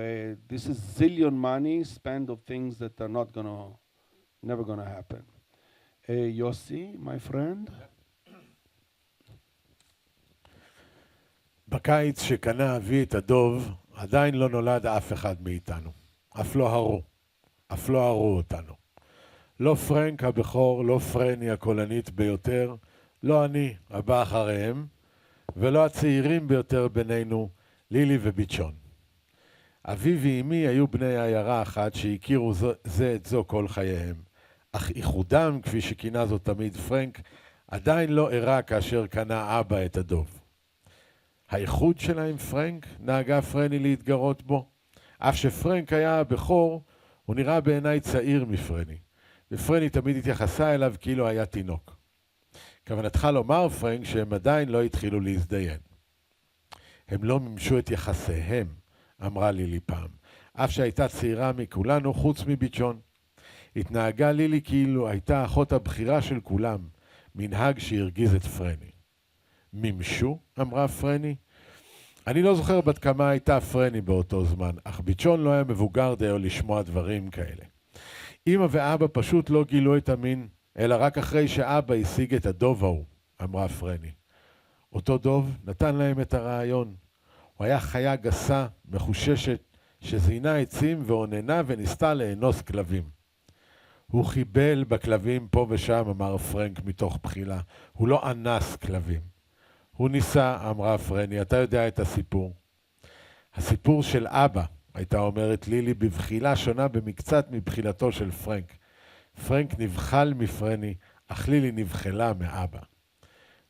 this is zillion money spent on things that are never gonna happen. Yossi, my friend.
בקיץ שקנה אבי את הדוב, עדיין לא נולד אף אחד מאיתנו. אף לא הראו אותנו. לא פרנק הבכור, לא פרני הקולנית ביותר, לא אני, הבא אחריהם, ולא הצעירים ביותר בינינו, לילי וביצ'ון. אבי ואמי היו בני עיירה אחת שהכירו זה את זו כל חייהם. אך איחודם, כפי שכינה זאת תמיד פרנק, עדיין לא אירע כאשר קנה אבא את הדוב. האיחוד שלה עם פרנק נהגה פרני להתגרות בו. אף שפרנק היה הבכור, הוא נראה בעיניי צעיר מפרני. ופרני תמיד התייחסה אליו כאילו היה תינוק. כוונתך לומר, פרנק, שהם עדיין לא התחילו להזדיין. הם לא מימשו את יחסיהם, אמרה לילי פעם. אף שהייתה צעירה מכולנו חוץ מביצ'ון. התנהגה לילי כאילו הייתה אחות הבחירה של כולם, מנהג שהרגיז את פרני. מימשו? אמרה פרני. אני לא זוכר בת כמה הייתה פרני באותו זמן, אך ביצ'ון לא היה מבוגר דיו לשמוע דברים כאלה. אמא ואבא פשוט לא גילו את המין, אלא רק אחרי שאבא השיג את הדוב ההוא, אמרה פרני. אותו דוב נתן להם את הרעיון. הוא היה חיה גסה, מחוששת, שזינה עצים ועוננה וניסתה לאנוס כלבים. הוא חיבל בכלבים פה ושם, אמר פרנק מתוך בחילה. הוא לא אנס כלבים. הוא ניסה, אמרה פרני, אתה יודע את הסיפור. הסיפור של אבא, הייתה אומרת לילי, בבחילה שונה במקצת מבחילתו של פרנק. פרנק נבחל מפרני, אך לילי נבחלה מאבא.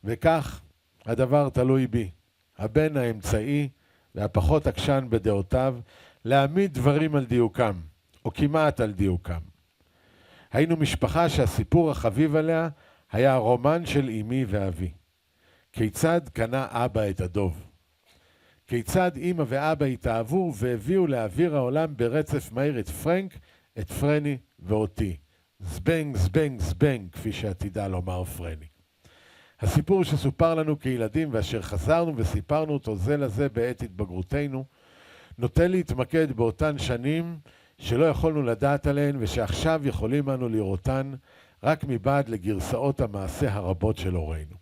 וכך, הדבר תלוי בי. הבן האמצעי והפחות עקשן בדעותיו, להעמיד דברים על דיוקם, או כמעט על דיוקם. היינו משפחה שהסיפור החביב עליה היה הרומן של אמי ואבי. כיצד קנה אבא את הדוב? כיצד אמא ואבא התאהבו והביאו לאוויר העולם ברצף מהיר את פרנק, את פרני ואותי. זבנג, זבנג, זבנג, כפי שעתידה לומר פרני. הסיפור שסופר לנו כילדים ואשר חזרנו וסיפרנו אותו זה לזה בעת התבגרותנו, נוטה להתמקד באותן שנים שלא יכולנו לדעת עליהן ושעכשיו יכולים אנו לראותן רק מבעד לגרסאות המעשה הרבות של הורינו.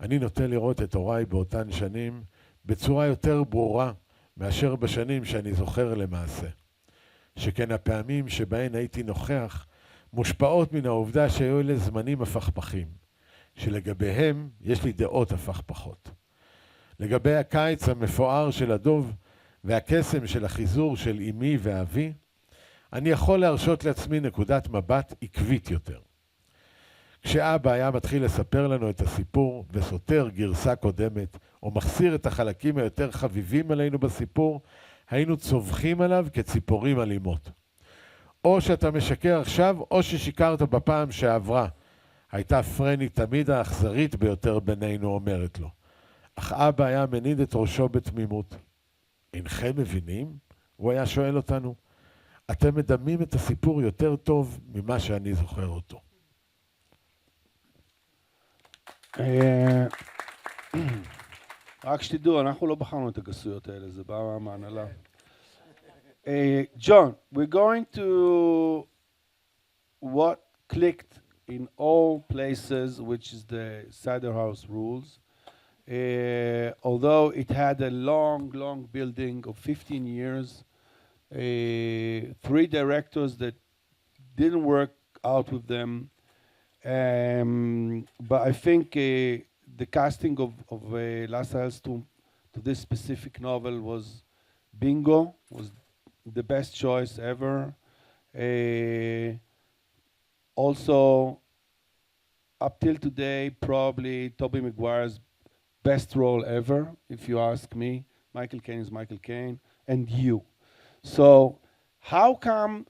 אני נוטה לראות את הוריי באותן שנים בצורה יותר ברורה מאשר בשנים שאני זוכר למעשה. שכן הפעמים שבהן הייתי נוכח מושפעות מן העובדה שהיו אלה זמנים הפכפכים, שלגביהם יש לי דעות הפכפכות. לגבי הקיץ המפואר של הדוב והקסם של החיזור של אמי ואבי, אני יכול להרשות לעצמי נקודת מבט עקבית יותר. כשאבא היה מתחיל לספר לנו את הסיפור וסותר גרסה קודמת, או מחסיר את החלקים היותר חביבים עלינו בסיפור, היינו צווחים עליו כציפורים אלימות. או שאתה משקר עכשיו, או ששיקרת בפעם שעברה. הייתה פרני תמיד האכזרית ביותר בינינו אומרת לו. אך אבא היה מניד את ראשו בתמימות. אינכם מבינים? הוא היה שואל אותנו. אתם מדמים את הסיפור יותר טוב ממה שאני זוכר אותו.
רק שתדעו, אנחנו לא בחרנו את הגסויות האלה, זה בא מההנהלה. John, we're going to what clicked in all places, which is the cider house rules. Although it had a long building of 15 years, 3 directors that didn't work out with them. But I think the casting of Lasse Hellström to this specific novel was bingo, was the best choice ever. Also, up till today, probably Tobey Maguire's best role ever, if you ask me. Michael Caine is Michael Caine, and you. So how come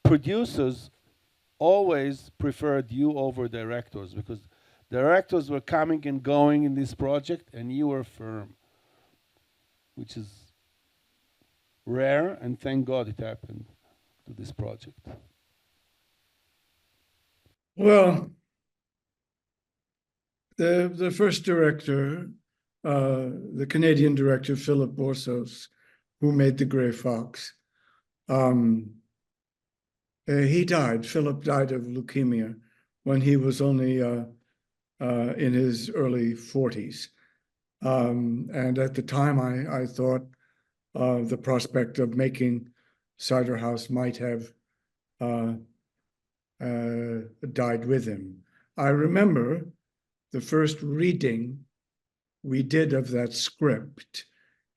producers always preferred you over directors? Because directors were coming and going in this project, and you were firm, which is rare, and thank God it happened to this project.
Well, the first director, the Canadian director, Philip Borsos, who made The Grey Fox, he died. Philip died of leukemia when he was only in his early 40s. And at the time, I thought the prospect of making Cider House might have died with him. I remember the first reading we did of that script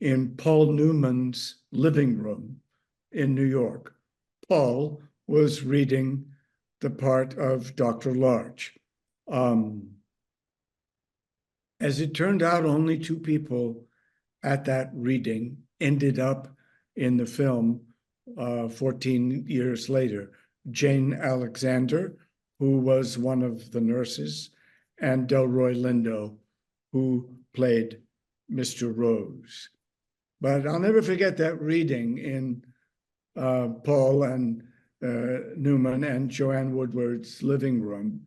in Paul Newman's living room in New York. Paul was reading the part of Dr. Larch. As it turned out, only 2 people at that reading ended up in the film 14 years later. Jane Alexander, who was one of the nurses, and Delroy Lindo, who played Mr. Rose. But I'll never forget that reading in Paul and Newman and Joanne Woodward's living room.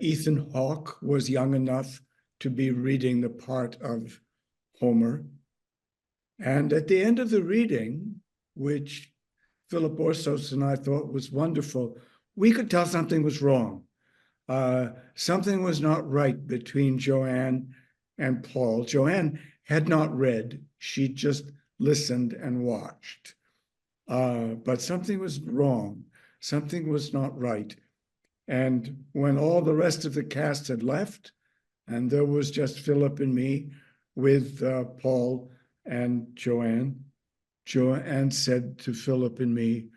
Ethan Hawke was young enough to be reading the part of Homer. And at the end of the reading, which Philip Borsos and I thought was wonderful, we could tell something was wrong. Something was not right between Joanne and Paul. Joanne had not read, she just listened and watched. But something was wrong, something was not right. And when all the rest of the cast had left, and there was just Philip and me with Paul and Joanne, Joanne said to Philip and me,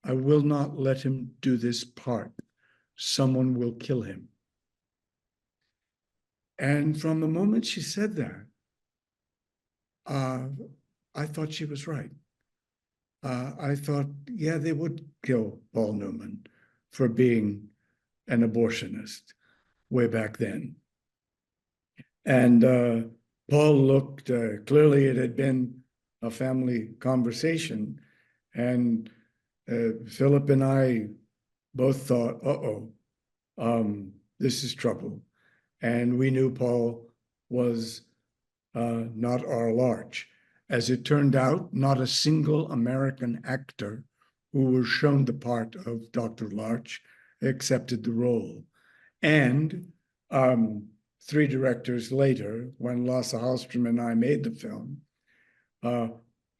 "I will not let him do this part. Someone will kill him." And from the moment she said that, I thought she was right. I thought, yeah, they would kill Paul Newman for being an abortionist way back then. And Paul looked, clearly it had been a family conversation, and Philip and I both thought, this is trouble. And we knew Paul was not our Larch. As it turned out, not a single American actor who was shown the part of Dr. Larch accepted the role. And 3 directors later, when Lasse Hallström and I made the film,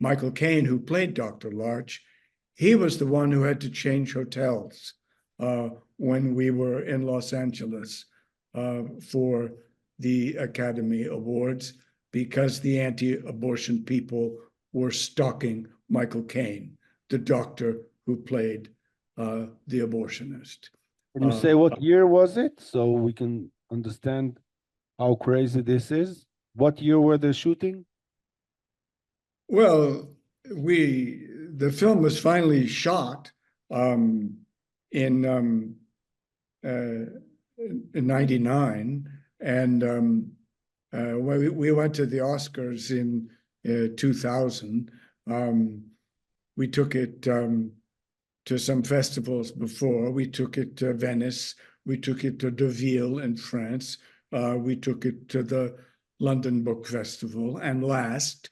Michael Caine, who played Dr. Larch, he was the one who had to change hotels when we were in Los Angeles for the Academy Awards, because the anti-abortion people were stalking Michael Caine, the doctor who played the abortionist.
Can you say what year was it, so we can understand how crazy this is? What year were they shooting?
Well, the film was finally shot in 99, and we went to the Oscars in 2000. We took it to some festivals before. We took it to Venice. We took it to Deauville in France. We took it to the London Book Festival, and last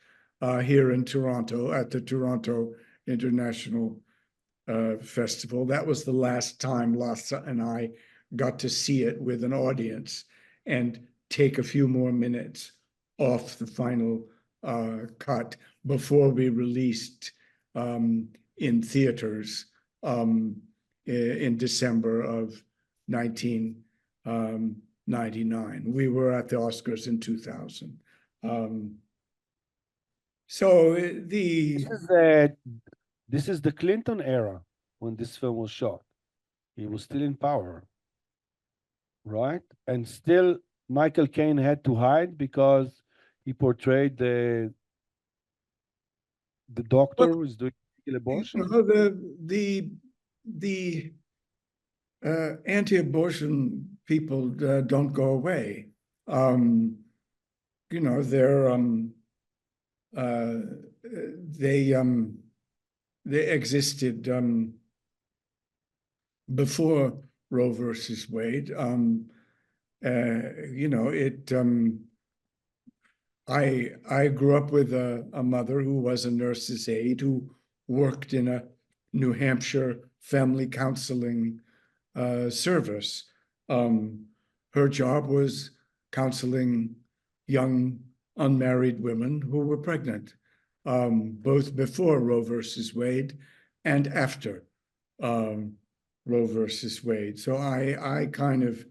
here in Toronto at the Toronto International Festival. That was the last time Lasse and I got to see it with an audience and take a few more minutes off the final cut before we released in theaters in December of 1999. We were at the Oscars in 2000.
This is the Clinton era when this film was shot. He was still in power, right? And still Michael Caine had to hide because he portrayed the doctor who is doing abortion.
The anti-abortion people don't go away. They existed before Roe versus Wade. I grew up with a mother who was a nurse's aide who worked in a New Hampshire family counseling service. Her job was counseling young unmarried women who were pregnant, both before Roe versus Wade and after Roe versus Wade. So I kind of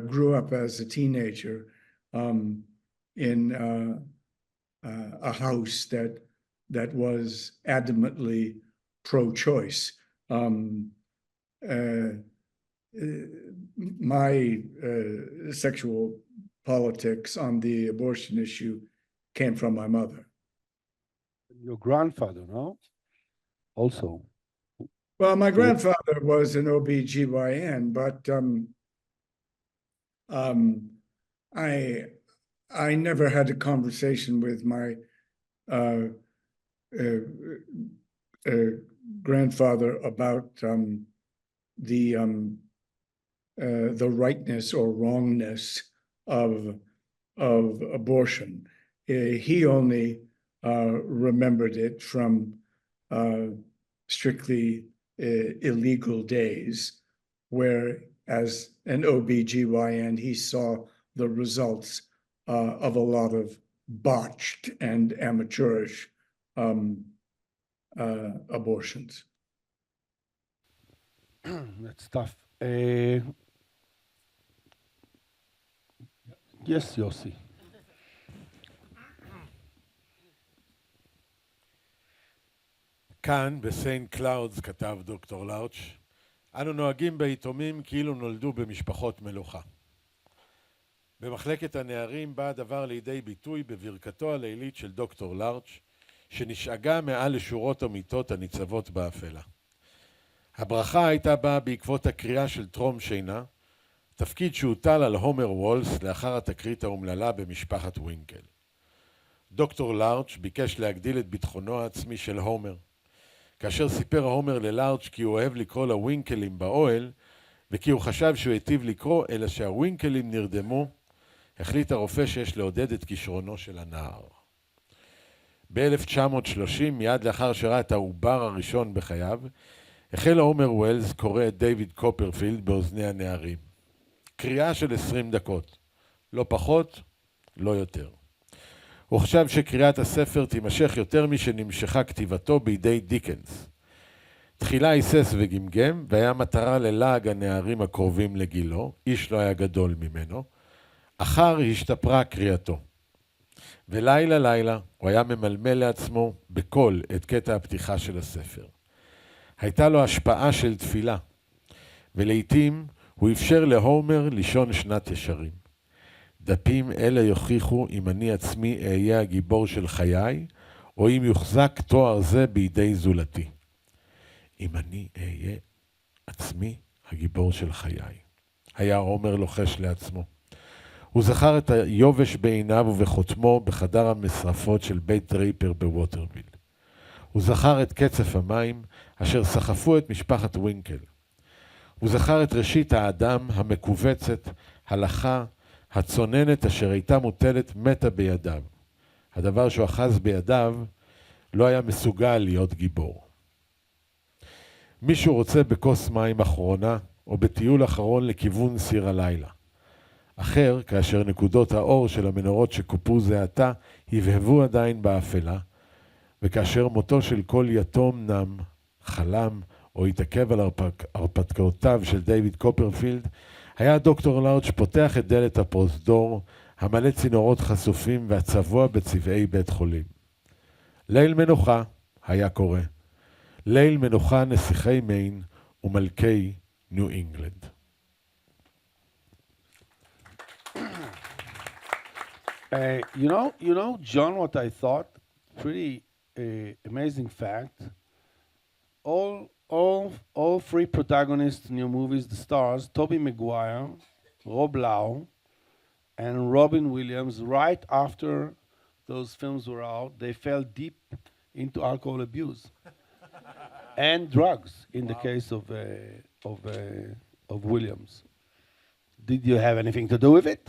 grew up as a teenager in a house that was adamantly pro-choice. My sexual politics on the abortion issue came from my mother.
Your grandfather, no? Also.
Well, my grandfather was an OB/GYN, but I never had a conversation with my grandfather about the rightness or wrongness of abortion. He only remembered it from strictly illegal days, where as an OB/GYN, he saw the results of a lot of botched and amateurish abortions.
That's tough. Yes, Yossi.
כאן, בסיינט קלאודס, כתב דוקטור לארץ', אנו נוהגים ביתומים כאילו נולדו במשפחות מלוכה. במחלקת הנערים בא הדבר לידי ביטוי בברכתו הלילית של דוקטור לארץ', שנשאגה מעל לשורות המיטות הניצבות באפלה. הברכה הייתה באה בעקבות הקריאה של טרום שינה, תפקיד שהוטל על הומר וולס לאחר התקרית האומללה במשפחת ווינקל. דוקטור לארץ' ביקש להגדיל את ביטחונו העצמי של הומר. כאשר סיפר הומר ללארץ' כי הוא אוהב לקרוא לווינקלים באוהל, וכי הוא חשב שהוא היטיב לקרוא, אלא שהווינקלים נרדמו, החליט הרופא שיש לעודד את כישרונו של הנער. ב-1930, מיד לאחר שראה את העובר הראשון בחייו, החל הומר וולס קורא את דיוויד קופרפילד באוזני הנערים. קריאה של 20 דקות. לא פחות, לא יותר. הוא חשב שקריאת הספר תימשך יותר משנמשכה כתיבתו בידי דיקנס. תחילה היסס וגמגם, והיה מטרה ללעג הנערים הקרובים לגילו, איש לא היה גדול ממנו, אחר השתפרה קריאתו. ולילה לילה הוא היה ממלמל לעצמו בקול את קטע הפתיחה של הספר. הייתה לו השפעה של תפילה, ולעיתים הוא אפשר להומר לישון שנת ישרים. דפים אלה יוכיחו אם אני עצמי אהיה הגיבור של חיי, או אם יוחזק תואר זה בידי זולתי. אם אני אהיה עצמי הגיבור של חיי, היה הומר לוחש לעצמו. הוא זכר את היובש בעיניו ובחותמו בחדר המשרפות של בית דרייפר בווטרוויל. הוא זכר את קצף המים אשר סחפו את משפחת ווינקל. הוא זכר את ראשית האדם המקובצת, הלכה, הצוננת אשר הייתה מוטלת מתה בידיו. הדבר שהוא אחז בידיו לא היה מסוגל להיות גיבור. מישהו רוצה בכוס מים אחרונה או בטיול אחרון לכיוון סיר הלילה. אחר, כאשר נקודות האור של המנורות שקופו זה עתה הבהבו עדיין באפלה, וכאשר מותו של כל יתום נם, חלם או התעכב על הרפתקאותיו של דיוויד קופרפילד, היה דוקטור לארג' פותח את דלת הפרוזדור, המלא צינורות חשופים והצבוע בצבעי בית חולים. ליל מנוחה, היה קורא. ליל מנוחה נסיכי מיין ומלכי ניו אינגלנד.
You know, John, what I thought, pretty amazing fact. All three protagonists in your movies, the stars, Tobey Maguire, Rob Lowe, and Robin Williams, right after those films were out, they fell deep into alcohol abuse and drugs. In the case of Williams, did you have anything to do with it?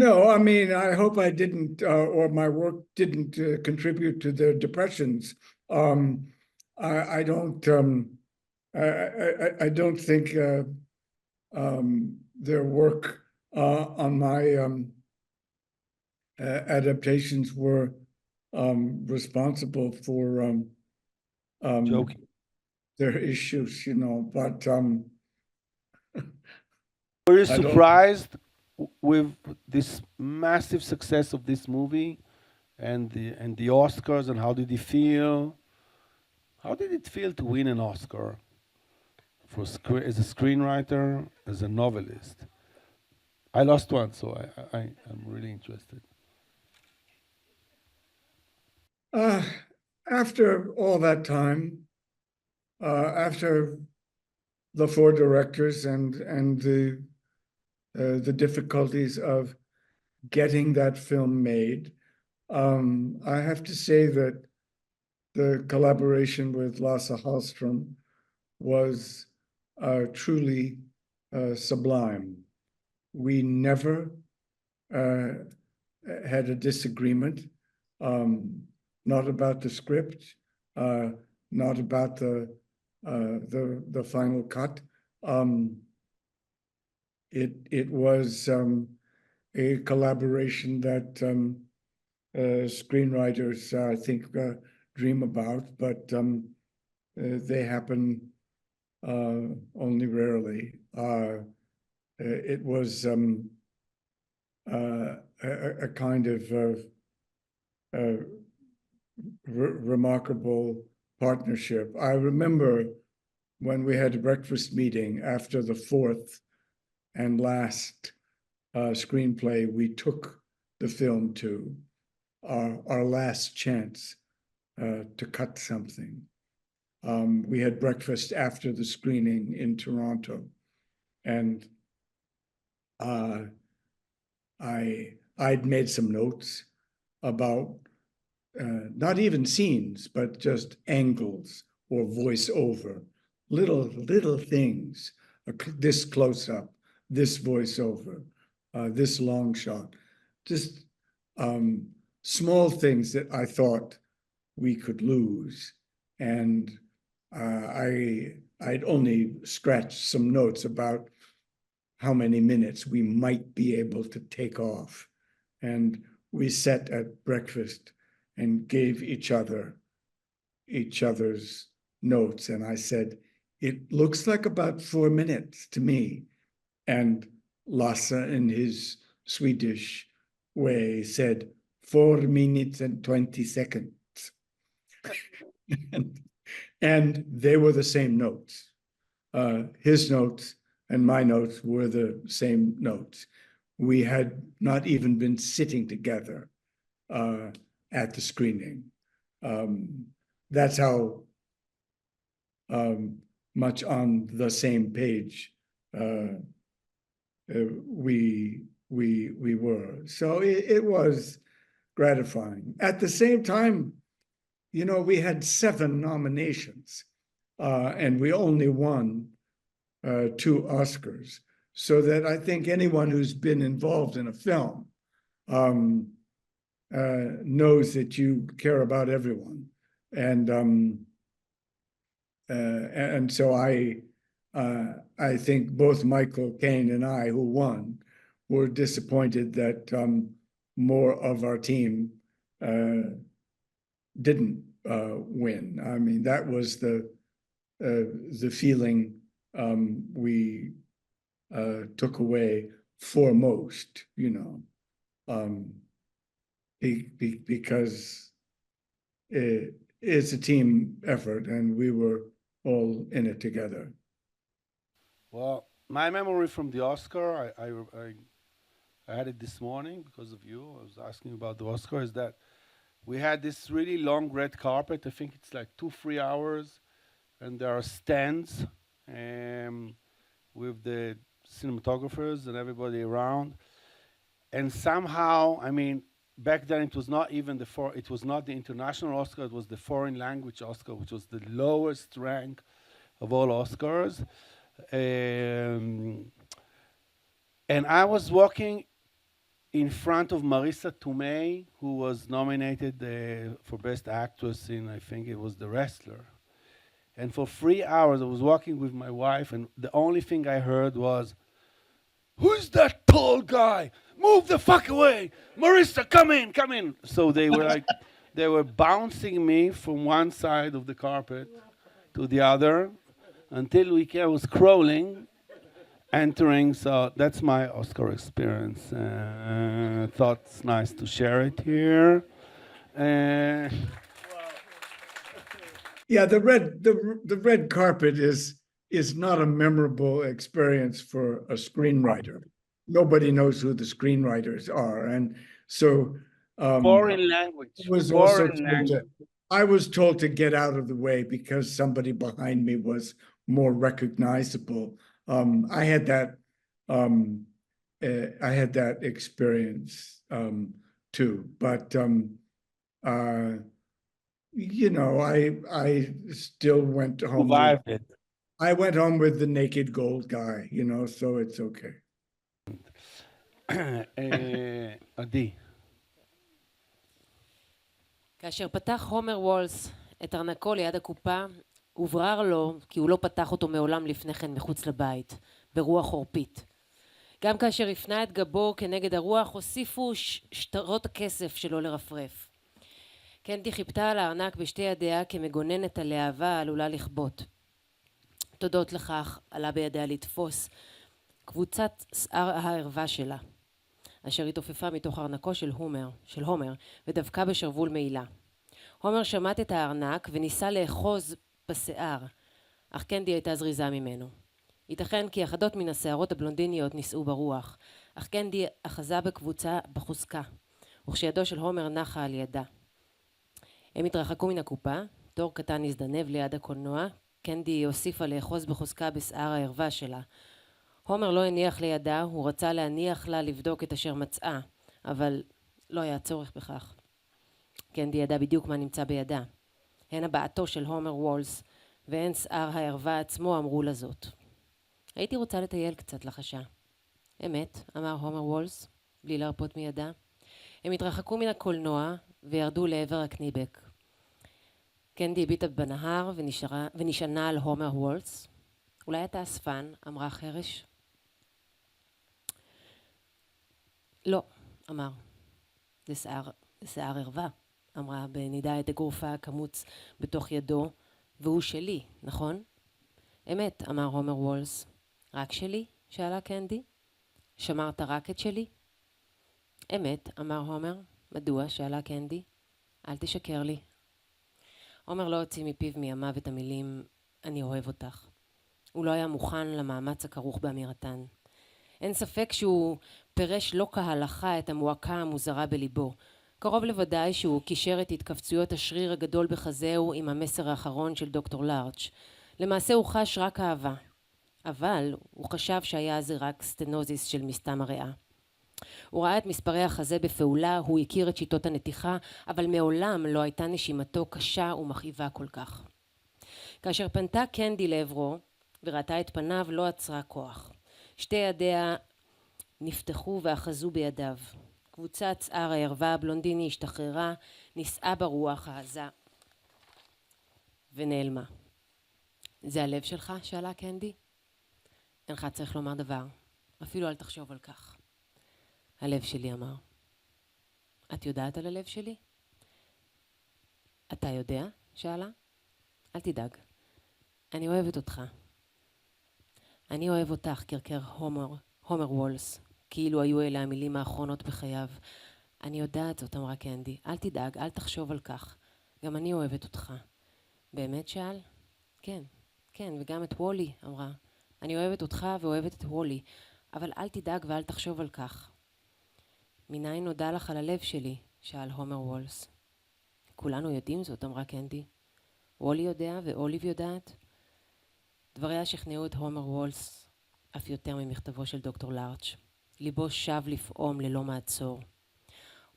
No, I mean, I hope I didn't, or my work didn't contribute to their depressions. I don't think their work on my adaptations were responsible for
Joking.
their issues, you know, but
were you surprised with this massive success of this movie and the Oscars, and how did you feel? How did it feel to win an Oscar for as a screenwriter, as a novelist? I lost one, so I'm really interested.
After all that time, after the four directors and the difficulties of getting that film made, I have to say that the collaboration with Lasse Hallström was truly sublime. We never had a disagreement, not about the script, not about the final cut. It was a collaboration that screenwriters, I think, dream about, but they happen only rarely. It was a kind of remarkable partnership. I remember when we had a breakfast meeting after the fourth and last screenplay we took the film to, our last chance to cut something. We had breakfast after the screening in Toronto, and I'd made some notes about not even scenes, but just angles or voiceover, little things, this close-up, this voiceover, this long shot, just small things that I thought we could lose. And I'd only scratched some notes about how many minutes we might be able to take off. And we sat at breakfast and gave each other's notes. And I said, it looks like about 4 minutes to me. And Lasse, in his Swedish way, said 4 minutes and 20 seconds. And they were the same notes. His notes and my notes were the same notes. We had not even been sitting together at the screening. That's how much on the same page we were. So it was gratifying. At the same time, you know, we had 7 nominations, and we only won 2 Oscars. So that I think anyone who's been involved in a film knows that you care about everyone. And so I think both Michael Caine and I, who won, were disappointed that more of our team didn't win. I mean, that was the feeling we took away foremost, you know, because it's a team effort and we were all in it together.
Well, my memory from the Oscar, I had it this morning because of you. I was asking about the Oscar, is that we had this really long red carpet. I think it's like 2-3 hours, and there are stands with the cinematographers and everybody around. And somehow, I mean, back then it was not even it was not the international Oscar, it was the foreign language Oscar, which was the lowest rank of all Oscars. And I was walking in front of Marisa Tomei, who was nominated for Best Actress in, I think it was The Wrestler. And for 3 hours, I was walking with my wife, and the only thing I heard was, "Who's that tall guy? Move the fuck away! Marisa, come in, come in!" So they were like, they were bouncing me from one side of the carpet to the other until I was crawling, entering. So that's my Oscar experience. Thought it's nice to share it here.
Yeah, the red carpet is not a memorable experience for a screenwriter. Nobody knows who the screenwriters are, and so
Foreign language.
I was told to get out of the way because somebody behind me was more recognizable. I had that experience too, but you know, I still went home.
Survived it.
I went home with the naked gold guy, you know, so it's okay.
עדי.
כאשר פתח הומר וולס את ארנקו ליד הקופה, הוברר לו כי הוא לא פתח אותו מעולם לפני כן מחוץ לבית, ברוח חורפית. גם כאשר הפנה את גבו כנגד הרוח, הוסיפו שטרות הכסף שלו לרפרף. קנדי חיפתה על הארנק בשתי ידיה כמגוננת על להבה העלולה לכבות. תודות לכך עלה בידיה לתפוס קבוצת שיער הערווה שלה, אשר התעופפה מתוך ארנקו של הומר ודבקה בשרוול מעילה. הומר שמט את הארנק וניסה לאחוז בשיער, אך קנדי הייתה זריזה ממנו. ייתכן כי אחדות מן השערות הבלונדיניות נישאו ברוח, אך קנדי אחזה בקבוצה בחוזקה, וכשידו של הומר נחה על ידה. הם התרחקו מן הקופה, תור קטן הזדנב ליד הקולנוע, קנדי הוסיפה לאחוז בחוזקה בשיער הערווה שלה. הומר לא הניח לידה, הוא רצה להניח לה לבדוק את אשר מצאה, אבל לא היה צורך בכך. קנדי ידע בדיוק מה נמצא בידה. הן הבעתו של הומר וולס, והן שיער הערווה עצמו אמרו לזאת. הייתי רוצה לטייל קצת לחשה. אמת, אמר הומר וולס, בלי להרפות מידה. הם התרחקו מן הקולנוע וירדו לעבר הקניבק. קנדי הביטה בנהר ונשענה על הומר וולס. אולי אתה אספן, אמרה חרש. לא, אמר. זה שיער ערווה, אמרה בנידה את אגרופה הקמוץ בתוך ידו, והוא שלי, נכון? אמת, אמר הומר וולס. רק שלי? שאלה קנדי. שמרת רק את שלי? אמת, אמר הומר. מדוע? שאלה קנדי. אל תשקר לי. הומר לא הוציא מפיו מימיו את המילים אני אוהב אותך. הוא לא היה מוכן למאמץ הכרוך באמירתן. אין ספק שהוא פירש לא כהלכה את המועקה המוזרה בליבו. קרוב לוודאי שהוא קישר את התכווצויות השריר הגדול בחזהו עם המסר האחרון של דוקטור לארץ'. למעשה הוא חש רק אהבה. אבל הוא חשב שהיה זה רק סטנוזיס של מסתם הריאה. הוא ראה את מספרי החזה בפעולה, הוא הכיר את שיטות הנתיחה, אבל מעולם לא הייתה נשימתו קשה ומכאיבה כל כך. כאשר פנתה קנדי לעברו וראתה את פניו לא עצרה כוח. שתי ידיה נפתחו ואחזו בידיו. קבוצת שיער הערווה הבלונדיני השתחררה, נישאה ברוח העזה ונעלמה. זה הלב שלך? שאלה קנדי. אינך צריך לומר דבר, אפילו אל תחשוב על כך. הלב שלי, אמר. את יודעת על הלב שלי? אתה יודע? שאלה. אל תדאג. אני אוהבת אותך. אני אוהב אותך, קרקר הומר וולס, כאילו היו אלה המילים האחרונות בחייו. אני יודעת זאת, אמרה קנדי. אל תדאג, אל תחשוב על כך. גם אני אוהבת אותך. באמת? שאל? כן, כן, וגם את וולי, אמרה. אני אוהבת אותך ואוהבת את וולי, אבל אל תדאג ואל תחשוב על כך. מניין נודע לך על הלב שלי? שאל הומר וולס. כולנו יודעים זאת, אמרה קנדי. וולי יודע ואוליב יודעת. דבריה שכנעו את הומר וולס אף יותר ממכתבו של דוקטור לארץ'. ליבו שב לפעום ללא מעצור.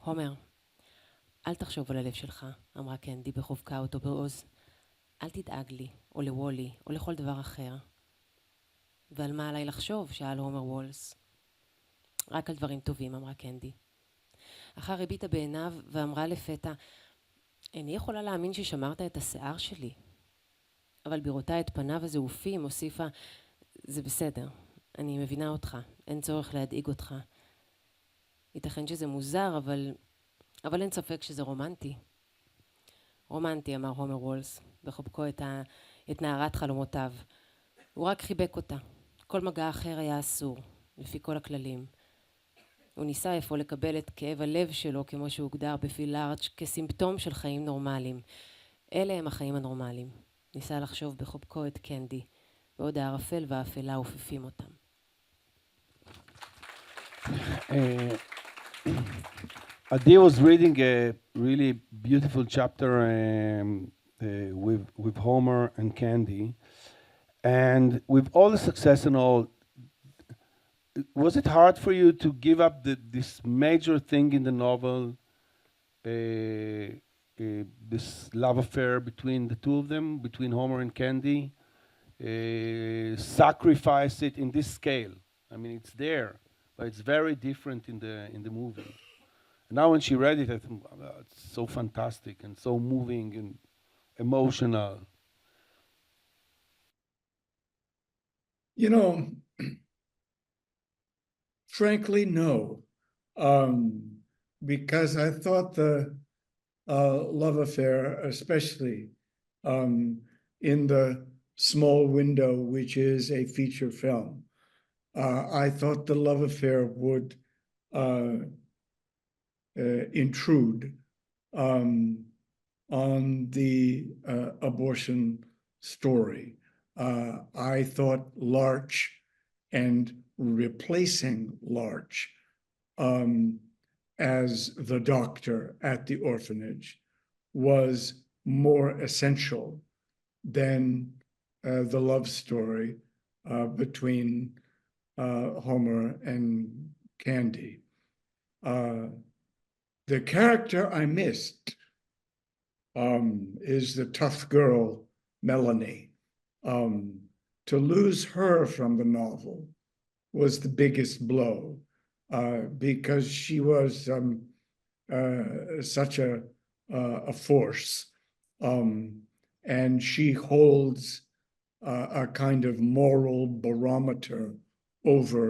הומר, אל תחשוב על הלב שלך, אמרה קנדי בחובקה אותו בעוז. אל תדאג לי, או לוולי, או לכל דבר אחר. ועל מה עליי לחשוב? שאל הומר וולס. רק על דברים טובים, אמרה קנדי. אחר הביטה בעיניו ואמרה לפתע, איני יכולה להאמין ששמרת את השיער שלי. אבל בראותה את פניו הזעופים הוסיפה, זה בסדר, אני מבינה אותך, אין צורך להדאיג אותך. ייתכן שזה מוזר, אבל אין ספק שזה רומנטי. רומנטי, אמר הומר וולס, בחובקו את נערת חלומותיו. הוא רק חיבק אותה. כל מגע אחר היה אסור, לפי כל הכללים. הוא ניסה אפוא לקבל את כאב הלב שלו, כמו שהוגדר בפי לארץ', כסימפטום של חיים נורמליים. אלה הם החיים הנורמליים. ניסה לחשוב בחובקו את קנדי, ועוד הערפל והאפלה עופפים אותם.
Adi was reading a really beautiful chapter with Homer and Candy, and with all the success and all, was it hard for you to give up this major thing in the novel, this love affair between the two of them, between Homer and Candy, sacrifice it in this scale? I mean, it's there, but it's very different in the movie. And now when she read it, I thought, oh, it's so fantastic and so moving and emotional.
You know, frankly, no. Because I thought the love affair, especially in the small window, which is a feature film, I thought the love affair would intrude on the abortion story. I thought Larch and replacing Larch as the doctor at the orphanage was more essential than the love story between Homer and Candy. The character I missed is the tough girl, Melanie. To lose her from the novel was the biggest blow because she was such a force, and she holds a kind of moral barometer over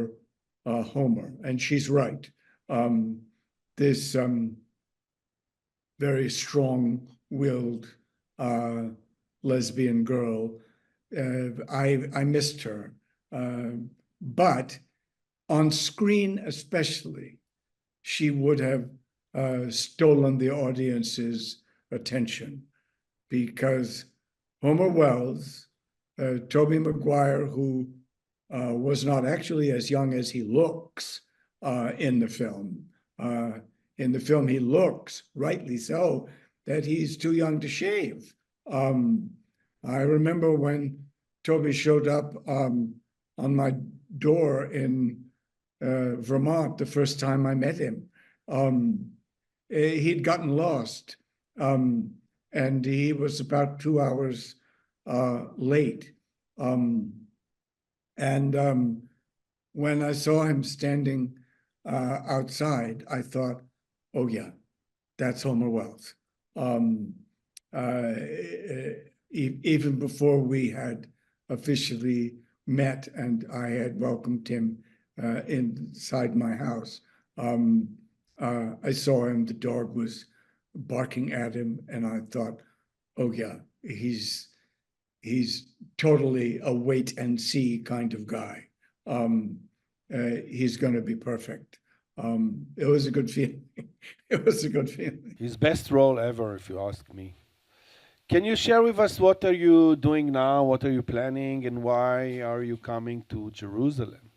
Homer, and she's right. this very strong-willed lesbian girl. I missed her, but on screen especially, she would have stolen the audience's attention, because Homer Wells, Tobey Maguire, who was not actually as young as he looks in the film. In the film, he looks, rightly so, that he's too young to shave. I remember when Tobey showed up on my door in Vermont the first time I met him. He'd gotten lost, and he was about 2 hours late. When I saw him standing outside, I thought, oh yeah, that's Homer Wells. Even before we had officially met and I had welcomed him inside my house, I saw him, the dog was barking at him, and I thought, oh yeah, he's totally a wait and see kind of guy. He's going to be perfect. It was a good feeling. It was a good feeling.
His best role ever, if you ask me. Can you share with us what are you doing now, what are you planning, and why are you coming to Jerusalem?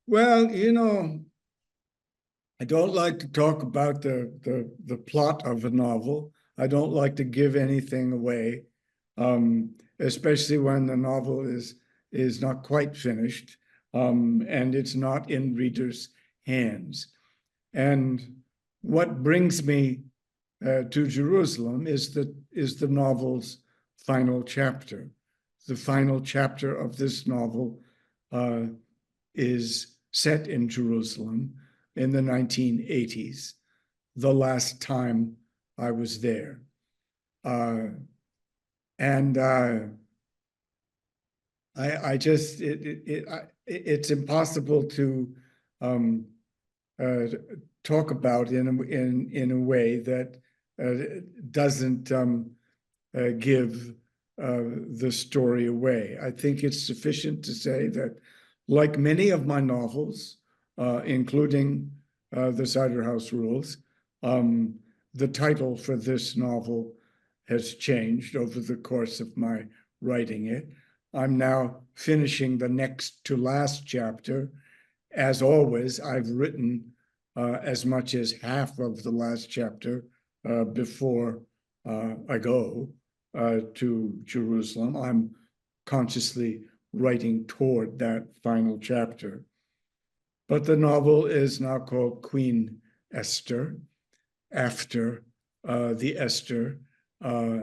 Well, you know, I don't like to talk about the plot of a novel. I don't like to give anything away, especially when the novel is not quite finished, and it's not in readers' hands. And what brings me to Jerusalem is the novel's final chapter. The final chapter of this novel is set in Jerusalem in the 1980s, the last time I was there. It's impossible to talk about in a way that doesn't give the story away. I think it's sufficient to say that, like many of my novels, including The Cider House Rules, the title for this novel has changed over the course of my writing it. I'm now finishing the next to last chapter. As always, I've written as much as half of the last chapter before I go to Jerusalem. I'm consciously writing toward that final chapter. But the novel is now called Queen Esther, after the Esther.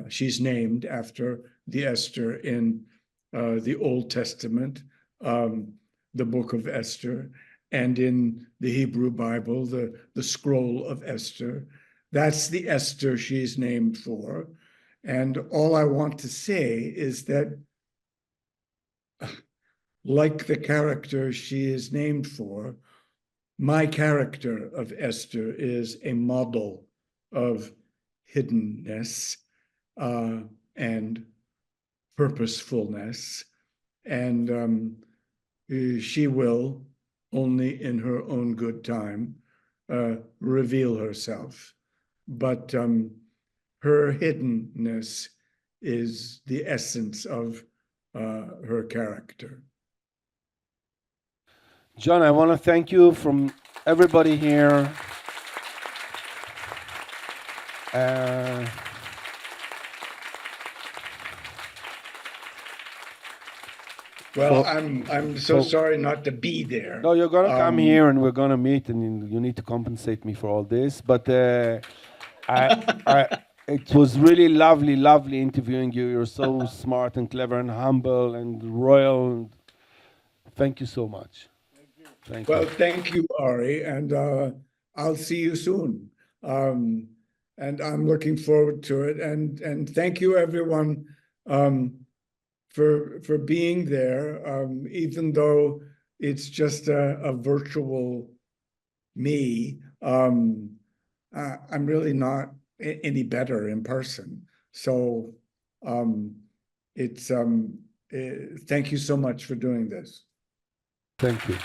She's named after the Esther in the Old Testament, the book of Esther, and in the Hebrew Bible, the scroll of Esther. That's the Esther she's named for. And all I want to say is that, like the character she is named for, my character of Esther is a model of hiddenness and purposefulness. And she will, only in her own good time, reveal herself. But her hiddenness is the essence of her character.
John, I want to thank you from everybody here.
Well, I'm so sorry not to be there.
No, you're going to come here and we're going to meet, and you need to compensate me for all this. But it was really lovely interviewing you. You're so smart and clever and humble and royal. Thank you so much. Thank you.
Well, thank you, Ari, and I'll see you soon. And I'm looking forward to it. And thank you, everyone, for being there, even though it's just a virtual me, I'm really not any better in person. So thank you so much for doing this.
Thank you.